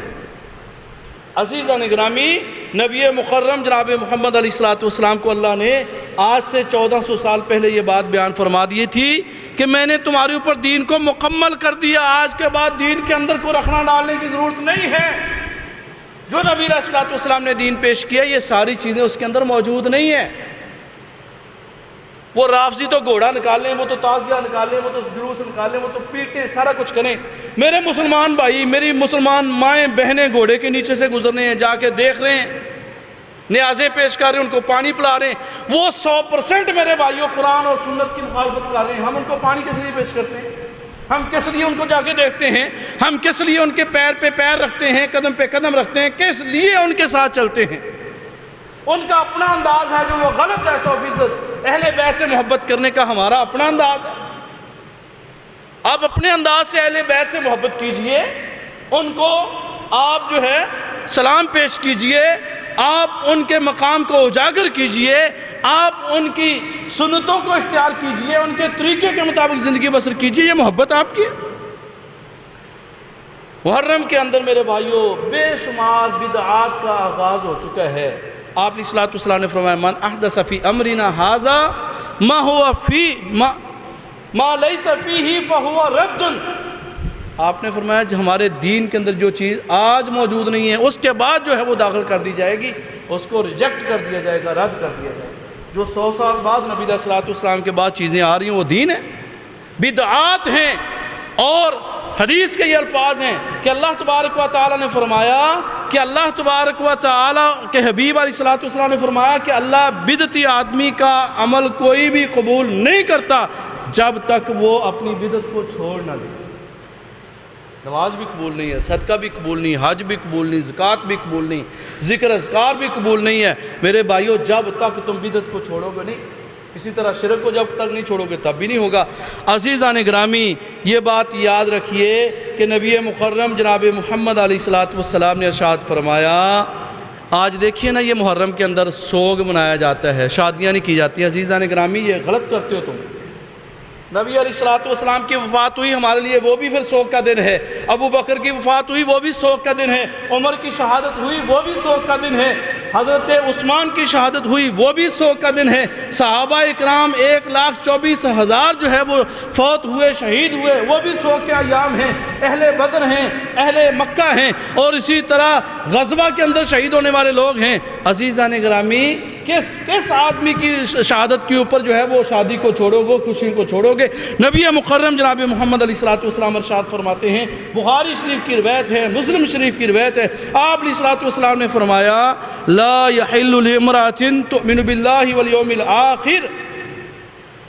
عزیزان گرامی، نبی مکرم جناب محمد علیہ السلام کو اللہ نے آج سے 1400 سال پہلے یہ بات بیان فرما دی تھی کہ میں نے تمہارے اوپر دین کو مکمل کر دیا، آج کے بعد دین کے اندر کو رکھنا ڈالنے کی ضرورت نہیں ہے۔ جو نبی علیہ السلام نے دین پیش کیا، یہ ساری چیزیں اس کے اندر موجود نہیں ہیں۔ وہ رافضی تو گھوڑا نکالیں، وہ تو تازیہ نکالیں، وہ تو جلوس نکالیں، وہ تو پیٹیں، سارا کچھ کریں۔ میرے مسلمان بھائی، میری مسلمان مائیں بہنیں گھوڑے کے نیچے سے گزرنے ہیں، جا کے دیکھ رہے ہیں، نیازیں پیش کر رہے ہیں، ان کو پانی پلا رہے ہیں۔ وہ 100% میرے بھائیوں قرآن اور سنت کی مخالفت کر رہے ہیں، ہم ان کو پانی کس لیے پیش کرتے ہیں؟ ہم کس لیے ان کو جا کے دیکھتے ہیں؟ ہم کس لیے ان کے پیر پہ پیر رکھتے ہیں، قدم پہ قدم رکھتے ہیں؟ کس لیے ان کے ساتھ چلتے ہیں؟ ان کا اپنا انداز ہے جو وہ غلط ہے 100%۔ اہل بیت سے محبت کرنے کا ہمارا اپنا انداز ہے۔ آپ اپنے انداز سے اہل بیت سے محبت کیجئے، ان کو آپ جو ہے سلام پیش کیجئے، آپ ان کے مقام کو اجاگر کیجئے، آپ ان کی سنتوں کو اختیار کیجئے، ان کے طریقے کے مطابق زندگی بسر کیجئے۔ یہ محبت آپ کی ہے۔ محرم کے اندر میرے بھائیوں بے شمار بدعات کا آغاز ہو چکا ہے۔ آپ علیہ السلام نے فرمایا من احدث فی امرنا ھذا ما هو فی ما لیس فیہ فہو رد۔ آپ نے فرمایا جو ہمارے دین کے اندر جو چیز آج موجود نہیں ہے، اس کے بعد جو ہے وہ داخل کر دی جائے گی، اس کو ریجیکٹ کر دیا جائے گا، رد کر دیا جائے گا۔ جو 100 سال بعد نبی علیہ السلام کے بعد چیزیں آ رہی ہیں وہ دین ہے؟ بدعات ہیں۔ اور حدیث کے یہ الفاظ ہیں کہ اللہ تبارک و تعالیٰ نے فرمایا کہ اللہ تبارک و تعالیٰ کے حبیب علیہ السلام نے فرمایا کہ اللہ بدعتی آدمی کا عمل کوئی بھی قبول نہیں کرتا جب تک وہ اپنی بدعت کو چھوڑ نہ دے۔ نماز بھی قبول نہیں ہے، صدقہ بھی قبول نہیں، حج بھی قبول نہیں، زکوٰۃ بھی قبول نہیں، ذکر اذکار بھی قبول نہیں ہے۔ میرے بھائیوں جب تک تم بدعت کو چھوڑو گے نہیں، اسی طرح شرک کو جب تک نہیں چھوڑو گے تب بھی نہیں ہوگا۔ عزیزان گرامی، یہ بات یاد رکھیے کہ نبی مکرم جناب محمد علیہ السلام نے ارشاد فرمایا، آج دیکھیے نا یہ محرم کے اندر سوگ منایا جاتا ہے، شادیاں نہیں کی جاتی۔ عزیزان گرامی یہ غلط کرتے ہو تم۔ نبی علیہ السلام کی وفات ہوئی، ہمارے لیے وہ بھی پھر سوگ کا دن ہے۔ ابو بکر کی وفات ہوئی، وہ بھی سوگ کا دن ہے۔ عمر کی شہادت ہوئی، وہ بھی سوگ کا دن ہے۔ حضرت عثمان کی شہادت ہوئی، وہ بھی سوگ کا دن ہے۔ صحابہ اکرام 1,24,000 جو ہے وہ فوت ہوئے، شہید ہوئے، وہ بھی سوگ کے ایام ہیں۔ اہل بدر ہیں، اہل مکہ ہیں، اور اسی طرح غزوہ کے اندر شہید ہونے والے لوگ ہیں۔ عزیزان گرامی، کس آدمی کی شہادت کے اوپر جو ہے وہ شادی کو چھوڑو گے، خوشی کو چھوڑو گے؟ نبی مکرم جناب محمد علیہ السلام ارشاد فرماتے ہیں، بخاری شریف کی روایت ہے، مسلم شریف کی روایت ہے، آپ علیہ السلام نے فرمایا لا یحل لامرأة تؤمن باللہ والیوم الآخر،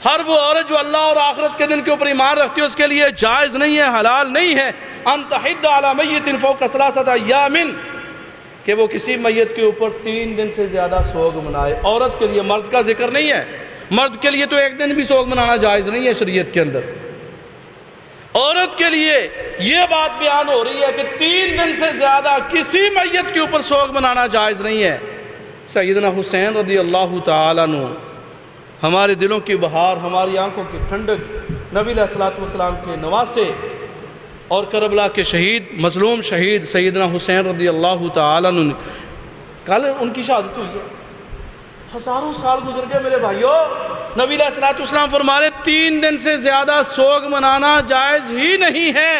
ہر وہ عورت جو اللہ اور آخرت کے دن کے اوپر ایمان رکھتی ہے اس کے لیے جائز نہیں ہے، حلال نہیں ہے ان تحد علی میت فوق 3 ایام، کہ وہ کسی میت کے اوپر 3 دن سے زیادہ سوگ منائے۔ عورت کے لیے، مرد کا ذکر نہیں ہے، مرد کے لیے تو ایک دن بھی سوگ منانا جائز نہیں ہے شریعت کے اندر، عورت کے لیے یہ بات بیان ہو رہی ہے کہ 3 دن سے زیادہ کسی میت کے اوپر سوگ منانا جائز نہیں ہے۔ سیدنا حسین رضی اللہ تعالیٰ عنہ ہمارے دلوں کی بہار، ہماری آنکھوں کی ٹھنڈک، نبی علیہ الصلوۃ والسلام کے نواسے اور کربلا کے شہید، مظلوم شہید سیدنا حسین رضی اللہ تعالیٰ عنہ، کل ان کی شہادت ہوئی ہے، ہزاروں سال گزر گئے میرے بھائیوں، نبی علیہ الصلوۃ والسلام فرما رہے 3 دن سے زیادہ سوگ منانا جائز ہی نہیں ہے۔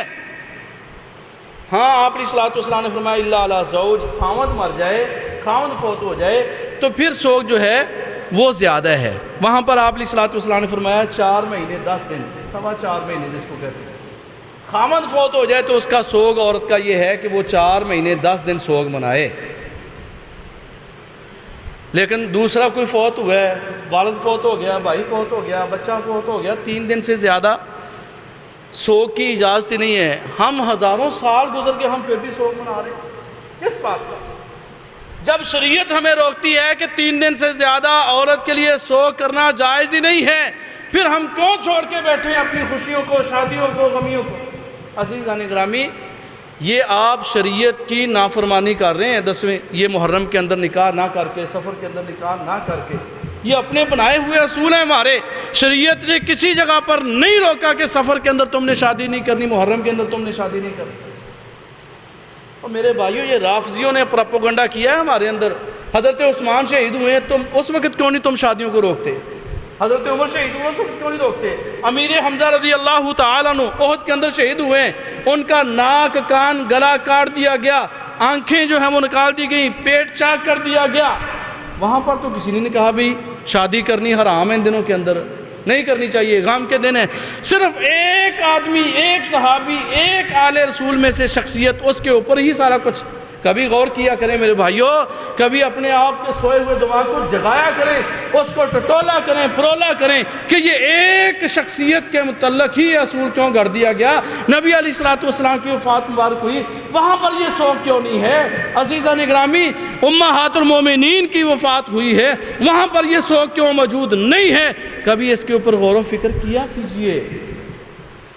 ہاں آپ علیہ الصلوۃ والسلام نے فرمایا الا علی زوج، خاوند مر جائے، خاوند فوت ہو جائے تو پھر سوگ جو ہے وہ زیادہ ہے۔ وہاں پر آپ علیہ الصلوۃ والسلام نے فرمایا 4 مہینے 10 دن، 4.25 مہینے جس کو کہتے ہیں، خاوند فوت ہو جائے تو اس کا سوگ عورت کا یہ ہے کہ وہ 4 مہینے 10 دن سوگ منائے۔ لیکن دوسرا کوئی فوت ہوا ہے، والد فوت ہو گیا، بھائی فوت ہو گیا، بچہ فوت ہو گیا، 3 دن سے زیادہ سوگ کی اجازت ہی نہیں ہے۔ ہم ہزاروں سال گزر کے ہم پھر بھی سوگ منا رہے ہیں، کس بات کا؟ جب شریعت ہمیں روکتی ہے کہ 3 دن سے زیادہ عورت کے لیے سوگ کرنا جائز ہی نہیں ہے، پھر ہم کیوں چھوڑ کے بیٹھے ہیں اپنی خوشیوں کو، شادیوں کو، غمیوں کو؟ عزیزان گرامی، یہ آپ شریعت کی نافرمانی کر رہے ہیں۔ 10ویں یہ محرم کے اندر نکاح نہ کر کے، سفر کے اندر نکاح نہ کر کے، یہ اپنے بنائے ہوئے اصول ہیں ہمارے۔ شریعت نے کسی جگہ پر نہیں روکا کہ سفر کے اندر تم نے شادی نہیں کرنی، محرم کے اندر تم نے شادی نہیں کرنی۔ اور میرے بھائیوں، یہ رافضیوں نے پروپیگنڈا کیا ہے ہمارے اندر۔ حضرت عثمان شہید ہوئے ہیں، تم اس وقت کیوں نہیں تم شادیوں کو روکتے؟ حضرت عمر شہید ہوئے، اس وقت کیوں نہیں روکتے؟ امیر حمزہ رضی اللہ تعالیٰ عنہ احد کے اندر شہید ہوئے ہیں، ان کا ناک، کان، گلا کاٹ دیا گیا، آنکھیں جو ہیں وہ نکال دی گئیں، پیٹ چاک کر دیا گیا۔ وہاں پر تو کسی نے کہا بھی شادی کرنی حرام ہے، ان دنوں کے اندر نہیں کرنی چاہیے، غم کے دن ہے۔ صرف ایک آدمی، ایک صحابی، ایک آل رسول میں سے شخصیت، اس کے اوپر ہی سارا کچھ۔ کبھی غور کیا کریں میرے بھائیوں، کبھی اپنے آپ کے سوئے ہوئے دماغ کو جگایا کریں، اس کو ٹٹولا کریں، پرولا کریں کہ یہ ایک شخصیت کے متعلق ہی اصول کیوں گھڑ دیا گیا؟ نبی علیہ الصلوۃ والسلام کی وفات مبارک ہوئی، وہاں پر یہ سوگ کیوں نہیں ہے؟ عزیزان گرامی، امہات المومنین کی وفات ہوئی ہے، وہاں پر یہ سوگ کیوں موجود نہیں ہے؟ کبھی اس کے اوپر غور و فکر کیا کیجئے۔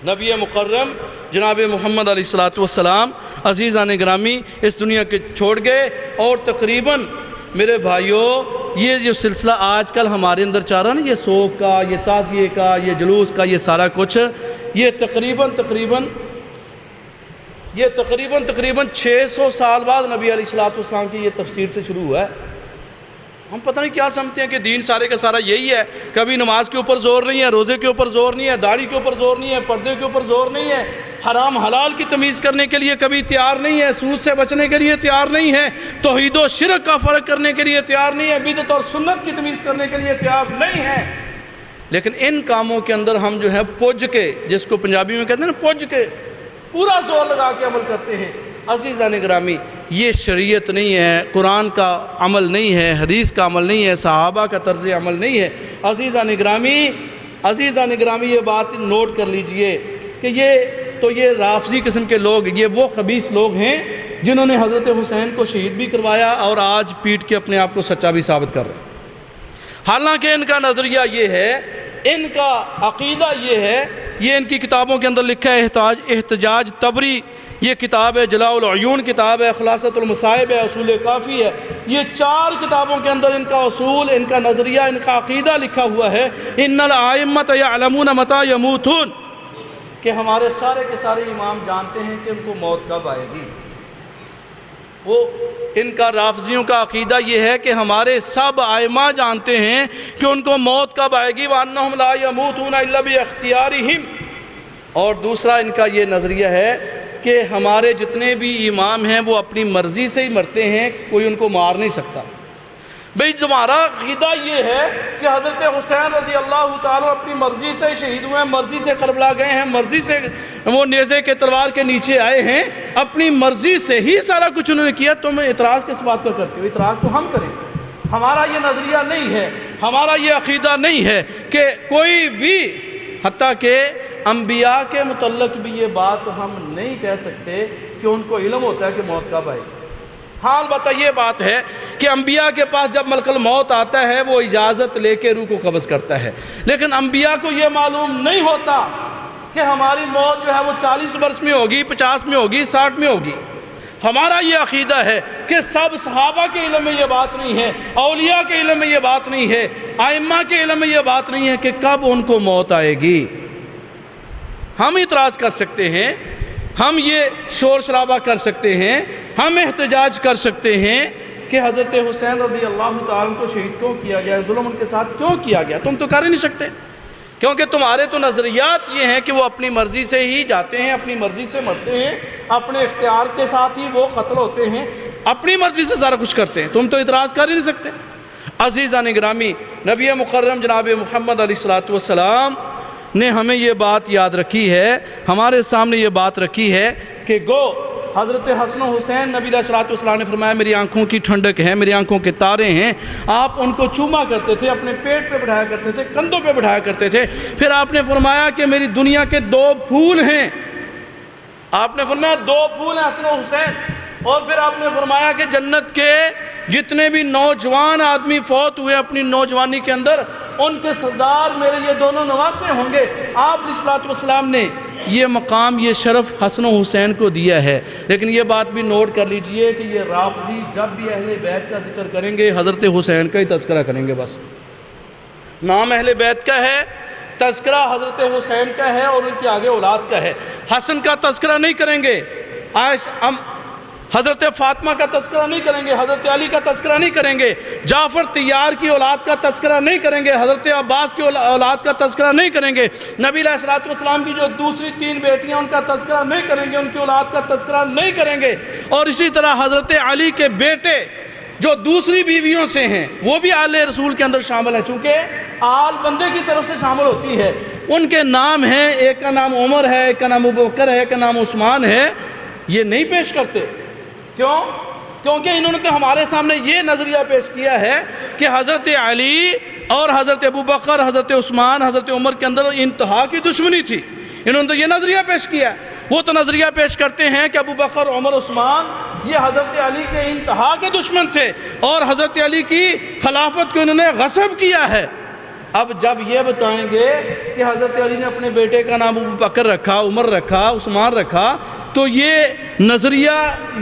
نبی مکرم جناب محمد علیہ الصلوۃ والسلام عزیزان گرامی اس دنیا کے چھوڑ گئے، اور تقریباً میرے بھائیوں یہ جو سلسلہ آج کل ہمارے اندر چاہ رہا نا، یہ سوگ کا، یہ تعزیے کا، یہ جلوس کا، یہ سارا کچھ، یہ تقریباً 600 سال بعد نبی علیہ الصلوۃ والسلام کی یہ تفسیر سے شروع ہوا ہے۔ ہم پتہ نہیں کیا سمجھتے ہیں کہ دین سارے کا سارا یہی ہے، کبھی نماز کے اوپر زور نہیں ہے، روزے کے اوپر زور نہیں ہے، داڑھی کے اوپر زور نہیں ہے، پردے کے اوپر زور نہیں ہے، حرام حلال کی تمیز کرنے کے لیے کبھی تیار نہیں ہے، سود سے بچنے کے لیے تیار نہیں ہے، توحید و شرک کا فرق کرنے کے لیے تیار نہیں ہے، بدعت اور سنت کی تمیز کرنے کے لیے تیار نہیں ہے۔ لیکن ان کاموں کے اندر ہم جو ہے پج کے، جس کو پنجابی میں کہتے ہیں نا پج کے، پورا زور لگا کے عمل کرتے ہیں۔ عزیزان گرامی، یہ شریعت نہیں ہے، قرآن کا عمل نہیں ہے، حدیث کا عمل نہیں ہے، صحابہ کا طرز عمل نہیں ہے۔ عزیزان گرامی یہ بات نوٹ کر لیجئے کہ یہ رافضی قسم کے لوگ، یہ وہ خبیث لوگ ہیں جنہوں نے حضرت حسین کو شہید بھی کروایا اور آج پیٹ کے اپنے آپ کو سچا بھی ثابت کر رہے ہیں۔ حالانکہ ان کا نظریہ یہ ہے، ان کا عقیدہ یہ ہے، یہ ان کی کتابوں کے اندر لکھا ہے، احتجاج طبری یہ کتاب ہے، جلاء العیون کتاب ہے، خلاصۃ المصائب ہے، اصول کافی ہے، یہ 4 کتابوں کے اندر ان کا اصول، ان کا نظریہ، ان کا عقیدہ لکھا ہوا ہے۔ ان الائمۃ یعلمون متی یموتون، کہ ہمارے سارے کے سارے امام جانتے ہیں کہ ان کو موت کب آئے گی۔ وہ ان کا رافضیوں کا عقیدہ یہ ہے کہ ہمارے سب ائمہ جانتے ہیں کہ ان کو موت کب آئے گی، وَأَنَّهُمْ لَا يَمُوتُونَ إِلَّا بِاخْتِيَارِهِمْ۔ اور دوسرا ان کا یہ نظریہ ہے کہ ہمارے جتنے بھی امام ہیں وہ اپنی مرضی سے ہی مرتے ہیں، کوئی ان کو مار نہیں سکتا۔ بھئی تمہارا عقیدہ یہ ہے کہ حضرت حسین رضی اللہ تعالیٰ اپنی مرضی سے شہید ہوئے ہیں، مرضی سے کربلا گئے ہیں، مرضی سے وہ نیزے کے تلوار کے نیچے آئے ہیں، اپنی مرضی سے ہی سارا کچھ انہوں نے کیا، تم اعتراض کس بات کا کرتے ہو؟ اعتراض تو ہم کریں، ہمارا یہ نظریہ نہیں ہے، ہمارا یہ عقیدہ نہیں ہے کہ کوئی بھی، حتیٰ کہ انبیاء کے متعلق بھی یہ بات ہم نہیں کہہ سکتے کہ ان کو علم ہوتا ہے کہ موت کب آئے گی۔ ہاں البتہ یہ بات ہے کہ انبیاء کے پاس جب ملک الموت آتا ہے وہ اجازت لے کے روح کو قبض کرتا ہے، لیکن انبیاء کو یہ معلوم نہیں ہوتا کہ ہماری موت جو ہے وہ 40 برس میں ہوگی، 50 میں ہوگی، 60 میں ہوگی۔ ہمارا یہ عقیدہ ہے کہ سب صحابہ کے علم میں یہ بات نہیں ہے، اولیاء کے علم میں یہ بات نہیں ہے، ائمہ کے علم میں یہ بات نہیں ہے کہ کب ان کو موت آئے گی۔ ہم اعتراض کر سکتے ہیں، ہم یہ شور شرابہ کر سکتے ہیں، ہم احتجاج کر سکتے ہیں کہ حضرت حسین رضی اللہ تعالیٰ کو شہید کیوں کیا گیا، ظلم ان کے ساتھ کیوں کیا گیا، تم تو کر ہی نہیں سکتے، کیونکہ تمہارے تو نظریات یہ ہیں کہ وہ اپنی مرضی سے ہی جاتے ہیں، اپنی مرضی سے مرتے ہیں، اپنے اختیار کے ساتھ ہی وہ قتل ہوتے ہیں، اپنی مرضی سے سارا کچھ کرتے ہیں، تم تو اعتراض کر ہی نہیں سکتے۔ عزیزان گرامی، نبی مکرم جناب محمد علیہ السلام نے ہمیں یہ بات یاد رکھی ہے، ہمارے سامنے یہ بات رکھی ہے کہ گو حضرت حسن و حسین، نبی علیہ السلام نے فرمایا میری آنکھوں کی ٹھنڈک ہے، میری آنکھوں کے تارے ہیں۔ آپ ان کو چوما کرتے تھے، اپنے پیٹ پہ بٹھایا کرتے تھے، کندھوں پہ بٹھایا کرتے تھے۔ پھر آپ نے فرمایا کہ میری دنیا کے 2 پھول ہیں، آپ نے فرمایا 2 پھول ہیں حسن و حسین، اور پھر آپ نے فرمایا کہ جنت کے جتنے بھی نوجوان آدمی فوت ہوئے اپنی نوجوانی کے اندر، ان کے سردار میرے یہ دونوں نواسے ہوں گے۔ آپ علیہ السلام نے یہ مقام، یہ شرف حسن و حسین کو دیا ہے۔ لیکن یہ بات بھی نوٹ کر لیجئے کہ یہ رافضی جب بھی اہل بیت کا ذکر کریں گے حضرت حسین کا ہی تذکرہ کریں گے، بس نام اہل بیت کا ہے، تذکرہ حضرت حسین کا ہے اور ان کے آگے اولاد کا ہے۔ حسن کا تذکرہ نہیں کریں گے، حضرت فاطمہ کا تذکرہ نہیں کریں گے، حضرت علی کا تذکرہ نہیں کریں گے، جعفر طیار کی اولاد کا تذکرہ نہیں کریں گے، حضرت عباس کی اولاد کا تذکرہ نہیں کریں گے، نبی علیہ السلام کی جو دوسری 3 بیٹیاں ان کا تذکرہ نہیں کریں گے، ان کی اولاد کا تذکرہ نہیں کریں گے، اور اسی طرح حضرت علی کے بیٹے جو دوسری بیویوں سے ہیں وہ بھی آل رسول کے اندر شامل ہیں، چونکہ آل بندے کی طرف سے شامل ہوتی ہے۔ ان کے نام ہیں، ایک کا نام عمر ہے، ایک کا نام ابوبکر ہے، ایک کا نام عثمان ہے، یہ نہیں پیش کرتے۔ کیوں؟ کیونکہ انہوں نے تو ہمارے سامنے یہ نظریہ پیش کیا ہے کہ حضرت علی اور حضرت ابوبکر، حضرت عثمان، حضرت عمر کے اندر انتہا کی دشمنی تھی، انہوں نے تو یہ نظریہ پیش کیا۔ وہ تو نظریہ پیش کرتے ہیں کہ ابوبکر، عمر، عثمان یہ حضرت علی کے انتہا کے دشمن تھے اور حضرت علی کی خلافت کو انہوں نے غصب کیا ہے۔ اب جب یہ بتائیں گے کہ حضرت علی نے اپنے بیٹے کا نام ابوبکر رکھا، عمر رکھا، عثمان رکھا، تو یہ نظریہ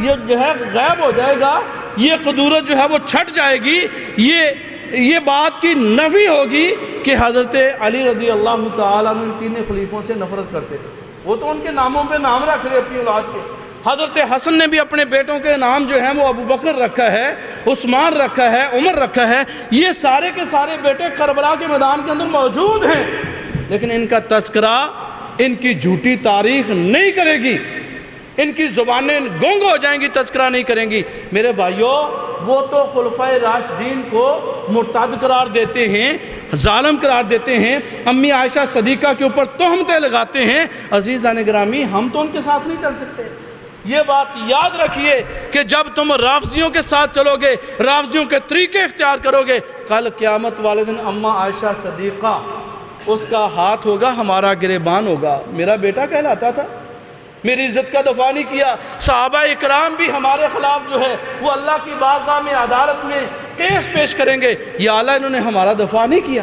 یہ جو ہے غائب ہو جائے گا، یہ قدورت جو ہے وہ چھٹ جائے گی، یہ بات کی نفی ہوگی کہ حضرت علی رضی اللہ تعالیٰ عنہ ان 3 خلیفوں سے نفرت کرتے تھے۔ وہ تو ان کے ناموں پہ نام رکھ رہے اپنی اولاد کے۔ حضرت حسن نے بھی اپنے بیٹوں کے نام جو ہیں وہ ابوبکر رکھا ہے، عثمان رکھا ہے، عمر رکھا ہے، یہ سارے کے سارے بیٹے کربلا کے میدان کے اندر موجود ہیں، لیکن ان کا تذکرہ ان کی جھوٹی تاریخ نہیں کرے گی، ان کی زبانیں گونگ ہو جائیں گی، تذکرہ نہیں کریں گی۔ میرے بھائیوں، وہ تو خلفائے راشدین کو مرتد قرار دیتے ہیں، ظالم قرار دیتے ہیں، امی عائشہ صدیقہ کے اوپر تہمتیں لگاتے ہیں۔ عزیزان گرامی، ہم تو ان کے ساتھ نہیں چل سکتے۔ یہ بات یاد رکھیے کہ جب تم رافضیوں کے ساتھ چلو گے، رافضیوں کے طریقے اختیار کرو گے، کل قیامت والے دن اما عائشہ صدیقہ اس کا ہاتھ ہوگا، ہمارا گریبان ہوگا، میرا بیٹا کہلاتا تھا، میری عزت کا دفاع نہیں کیا۔ صحابہ اکرام بھی ہمارے خلاف جو ہے وہ اللہ کی بارگاہ میں عدالت میں کیس پیش کریں گے، یا اللہ انہوں نے ہمارا دفاع نہیں کیا۔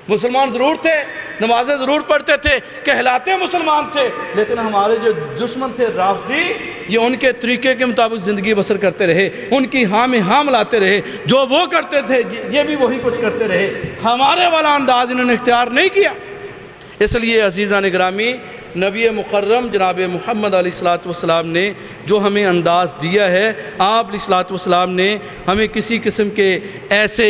مسلمان ضرور تھے، نمازیں ضرور پڑھتے تھے، کہلاتے مسلمان تھے، لیکن ہمارے جو دشمن تھے رافضی، یہ ان کے طریقے کے مطابق زندگی بسر کرتے رہے، ان کی ہاں میں ہاں ملاتے رہے، جو وہ کرتے تھے یہ بھی وہی کچھ کرتے رہے، ہمارے والا انداز انہوں نے اختیار نہیں کیا۔ اس لیے عزیزان گرامی، نبی مکرم جناب محمد علیہ السلام نے جو ہمیں انداز دیا ہے، آپ علیہ السلام نے ہمیں کسی قسم کے ایسے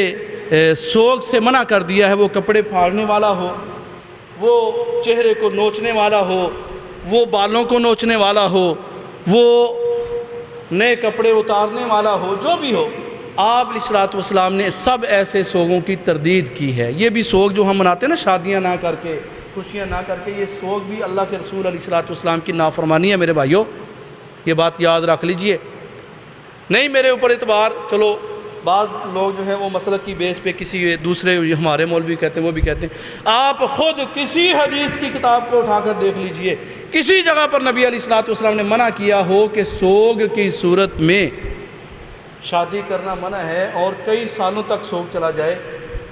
سوگ سے منع کر دیا ہے، وہ کپڑے پھاڑنے والا ہو، وہ چہرے کو نوچنے والا ہو، وہ بالوں کو نوچنے والا ہو، وہ نئے کپڑے اتارنے والا ہو، جو بھی ہو، آپ علیہ السلام نے سب ایسے سوگوں کی تردید کی ہے۔ یہ بھی سوگ جو ہم مناتے ہیں نا، شادیاں نہ کر کے، خوشیاں نہ کر کے، یہ سوگ بھی اللہ کے رسول علیہ السلام کی نافرمانی ہے۔ میرے بھائیوں، یہ بات یاد رکھ لیجئے۔ نہیں میرے اوپر اعتبار، چلو بعض لوگ جو ہیں وہ مسلک کی بیس پہ کسی دوسرے ہمارے مولوی کہتے ہیں، وہ بھی کہتے ہیں، آپ خود کسی حدیث کی کتاب کو اٹھا کر دیکھ لیجئے، کسی جگہ پر نبی علیہ السلام نے منع کیا ہو کہ سوگ کی صورت میں شادی کرنا منع ہے اور کئی سالوں تک سوگ چلا جائے،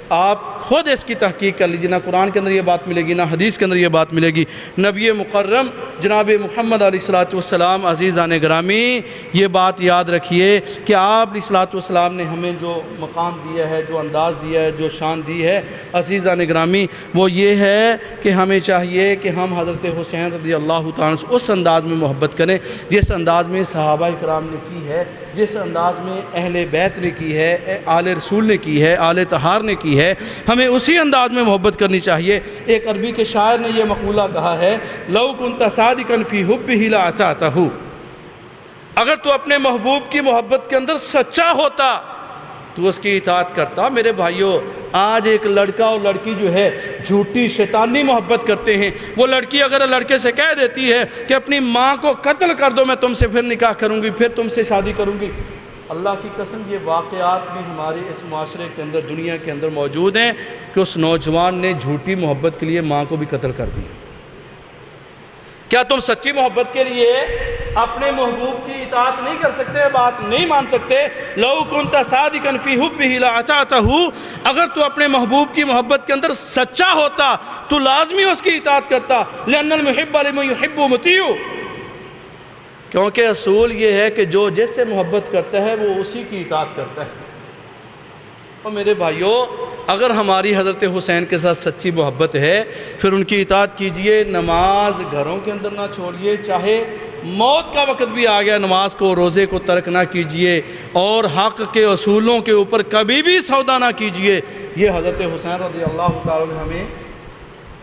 آپ خود اس کی تحقیق کر لیجیے، نہ قرآن کے اندر یہ بات ملے گی نہ حدیث کے اندر یہ بات ملے گی۔ نبی مکرم جناب محمد علیہ السلام عزیزان گرامی یہ بات یاد رکھیے کہ آپ علیہ السلام نے ہمیں جو مقام دیا ہے، جو انداز دیا ہے، جو شان دی ہے عزیزان گرامی، وہ یہ ہے کہ ہمیں چاہیے کہ ہم حضرت حسین رضی اللہ تعالیٰ سے اس انداز میں محبت کریں جس انداز میں صحابہ کرام نے کی ہے، جس انداز میں اہل بیت نے کی ہے، آل رسول نے کی ہے، آل طہار نے کی ہے، ہمیں اسی انداز میں محبت کرنی چاہیے۔ ایک عربی کے شاعر نے یہ مقولہ کہا ہے، لو کنت صادقا فی حبہ لاطعتہ، اگر تو اپنے محبوب کی محبت کے اندر سچا ہوتا تو اس کی اطاعت کرتا۔ میرے بھائیوں، آج ایک لڑکا اور لڑکی جو ہے جھوٹی شیطانی محبت کرتے ہیں۔ وہ لڑکی اگر لڑکے سے کہہ دیتی ہے کہ اپنی ماں کو قتل کر دو، میں تم سے پھر نکاح کروں گی، پھر تم سے شادی کروں گی، اللہ کی قسم یہ واقعات بھی ہمارے اس معاشرے کے اندر، دنیا کے اندر موجود ہیں کہ اس نوجوان نے جھوٹی محبت کے لیے ماں کو بھی قتل کر دیا۔ کیا تم سچی محبت کے لیے اپنے محبوب کی اطاعت نہیں کر سکتے، بات نہیں مان سکتے؟ لو کنت صادقا فی حبہ لاطعتہ، اگر تو اپنے محبوب کی محبت کے اندر سچا ہوتا تو لازمی اس کی اطاعت کرتا، لأن المحب لمن يحب مطیع، کیونکہ اصول یہ ہے کہ جو جس سے محبت کرتا ہے وہ اسی کی اطاعت کرتا ہے۔ اور میرے بھائیوں، اگر ہماری حضرت حسین کے ساتھ سچی محبت ہے پھر ان کی اطاعت کیجئے، نماز گھروں کے اندر نہ چھوڑیے، چاہے موت کا وقت بھی آ گیا نماز کو، روزے کو ترک نہ کیجئے، اور حق کے اصولوں کے اوپر کبھی بھی سودا نہ کیجئے۔ یہ حضرت حسین رضی اللہ تعالیٰ نے ہمیں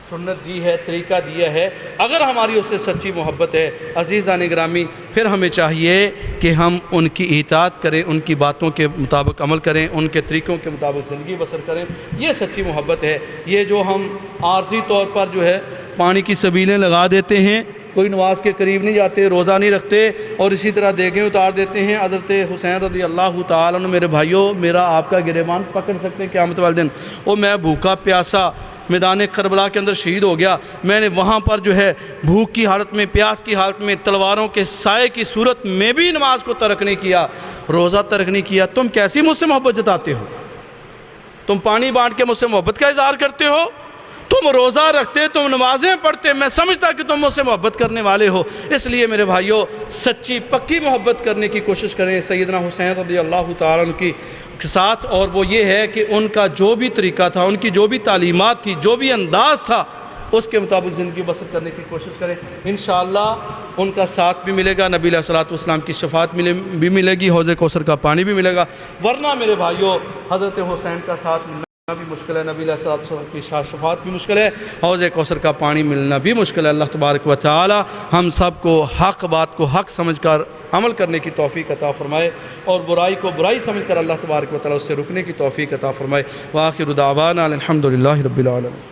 سنت دی ہے، طریقہ دیا ہے۔ اگر ہماری اس سے سچی محبت ہے عزیزان گرامی، پھر ہمیں چاہیے کہ ہم ان کی اطاعت کریں، ان کی باتوں کے مطابق عمل کریں، ان کے طریقوں کے مطابق زندگی بسر کریں۔ یہ سچی محبت ہے۔ یہ جو ہم عارضی طور پر جو ہے پانی کی سبیلیں لگا دیتے ہیں، کوئی نماز کے قریب نہیں جاتے، روزہ نہیں رکھتے، اور اسی طرح دیگیں اتار دیتے ہیں، حضرت حسین رضی اللہ تعالیٰ عنہ میرے بھائیوں میرا آپ کا گریبان پکڑ سکتے ہیں قیامت والے دن۔ اور میں بھوکا پیاسا میدان کربلا کے اندر شہید ہو گیا، میں نے وہاں پر جو ہے بھوک کی حالت میں، پیاس کی حالت میں، تلواروں کے سائے کی صورت میں بھی نماز کو ترک نہیں کیا، روزہ ترک نہیں کیا۔ تم کیسی مجھ سے محبت جتاتے ہو؟ تم پانی بانٹ کے مجھ سے محبت کا اظہار کرتے ہو، تم روزہ رکھتے، تم نمازیں پڑھتے، میں سمجھتا کہ تم مجھ سے محبت کرنے والے ہو۔ اس لیے میرے بھائیوں سچی پکی محبت کرنے کی کوشش کریں سیدنا حسین رضی اللہ تعالیٰ عنہ کی ساتھ، اور وہ یہ ہے کہ ان کا جو بھی طریقہ تھا، ان کی جو بھی تعلیمات تھی، جو بھی انداز تھا، اس کے مطابق زندگی بسر کرنے کی کوشش کریں۔ انشاءاللہ ان کا ساتھ بھی ملے گا، نبی علیہ السلام کی شفاعت بھی ملے گی، حوض کوثر کا پانی بھی ملے گا۔ ورنہ میرے بھائیوں حضرت حسین کا ساتھ ملنا بھی مشکل ہے، نبی علیہ السلام کی شفاعت بھی مشکل ہے، حوض کوثر کا پانی ملنا بھی مشکل ہے۔ اللہ تبارک و تعالی ہم سب کو حق بات کو حق سمجھ کر عمل کرنے کی توفیق عطا فرمائے، اور برائی کو برائی سمجھ کر اللہ تبارک و تعالی اس سے رکنے کی توفیق عطا فرمائے۔ وآخر دعوانا الحمدللہ رب العالمین۔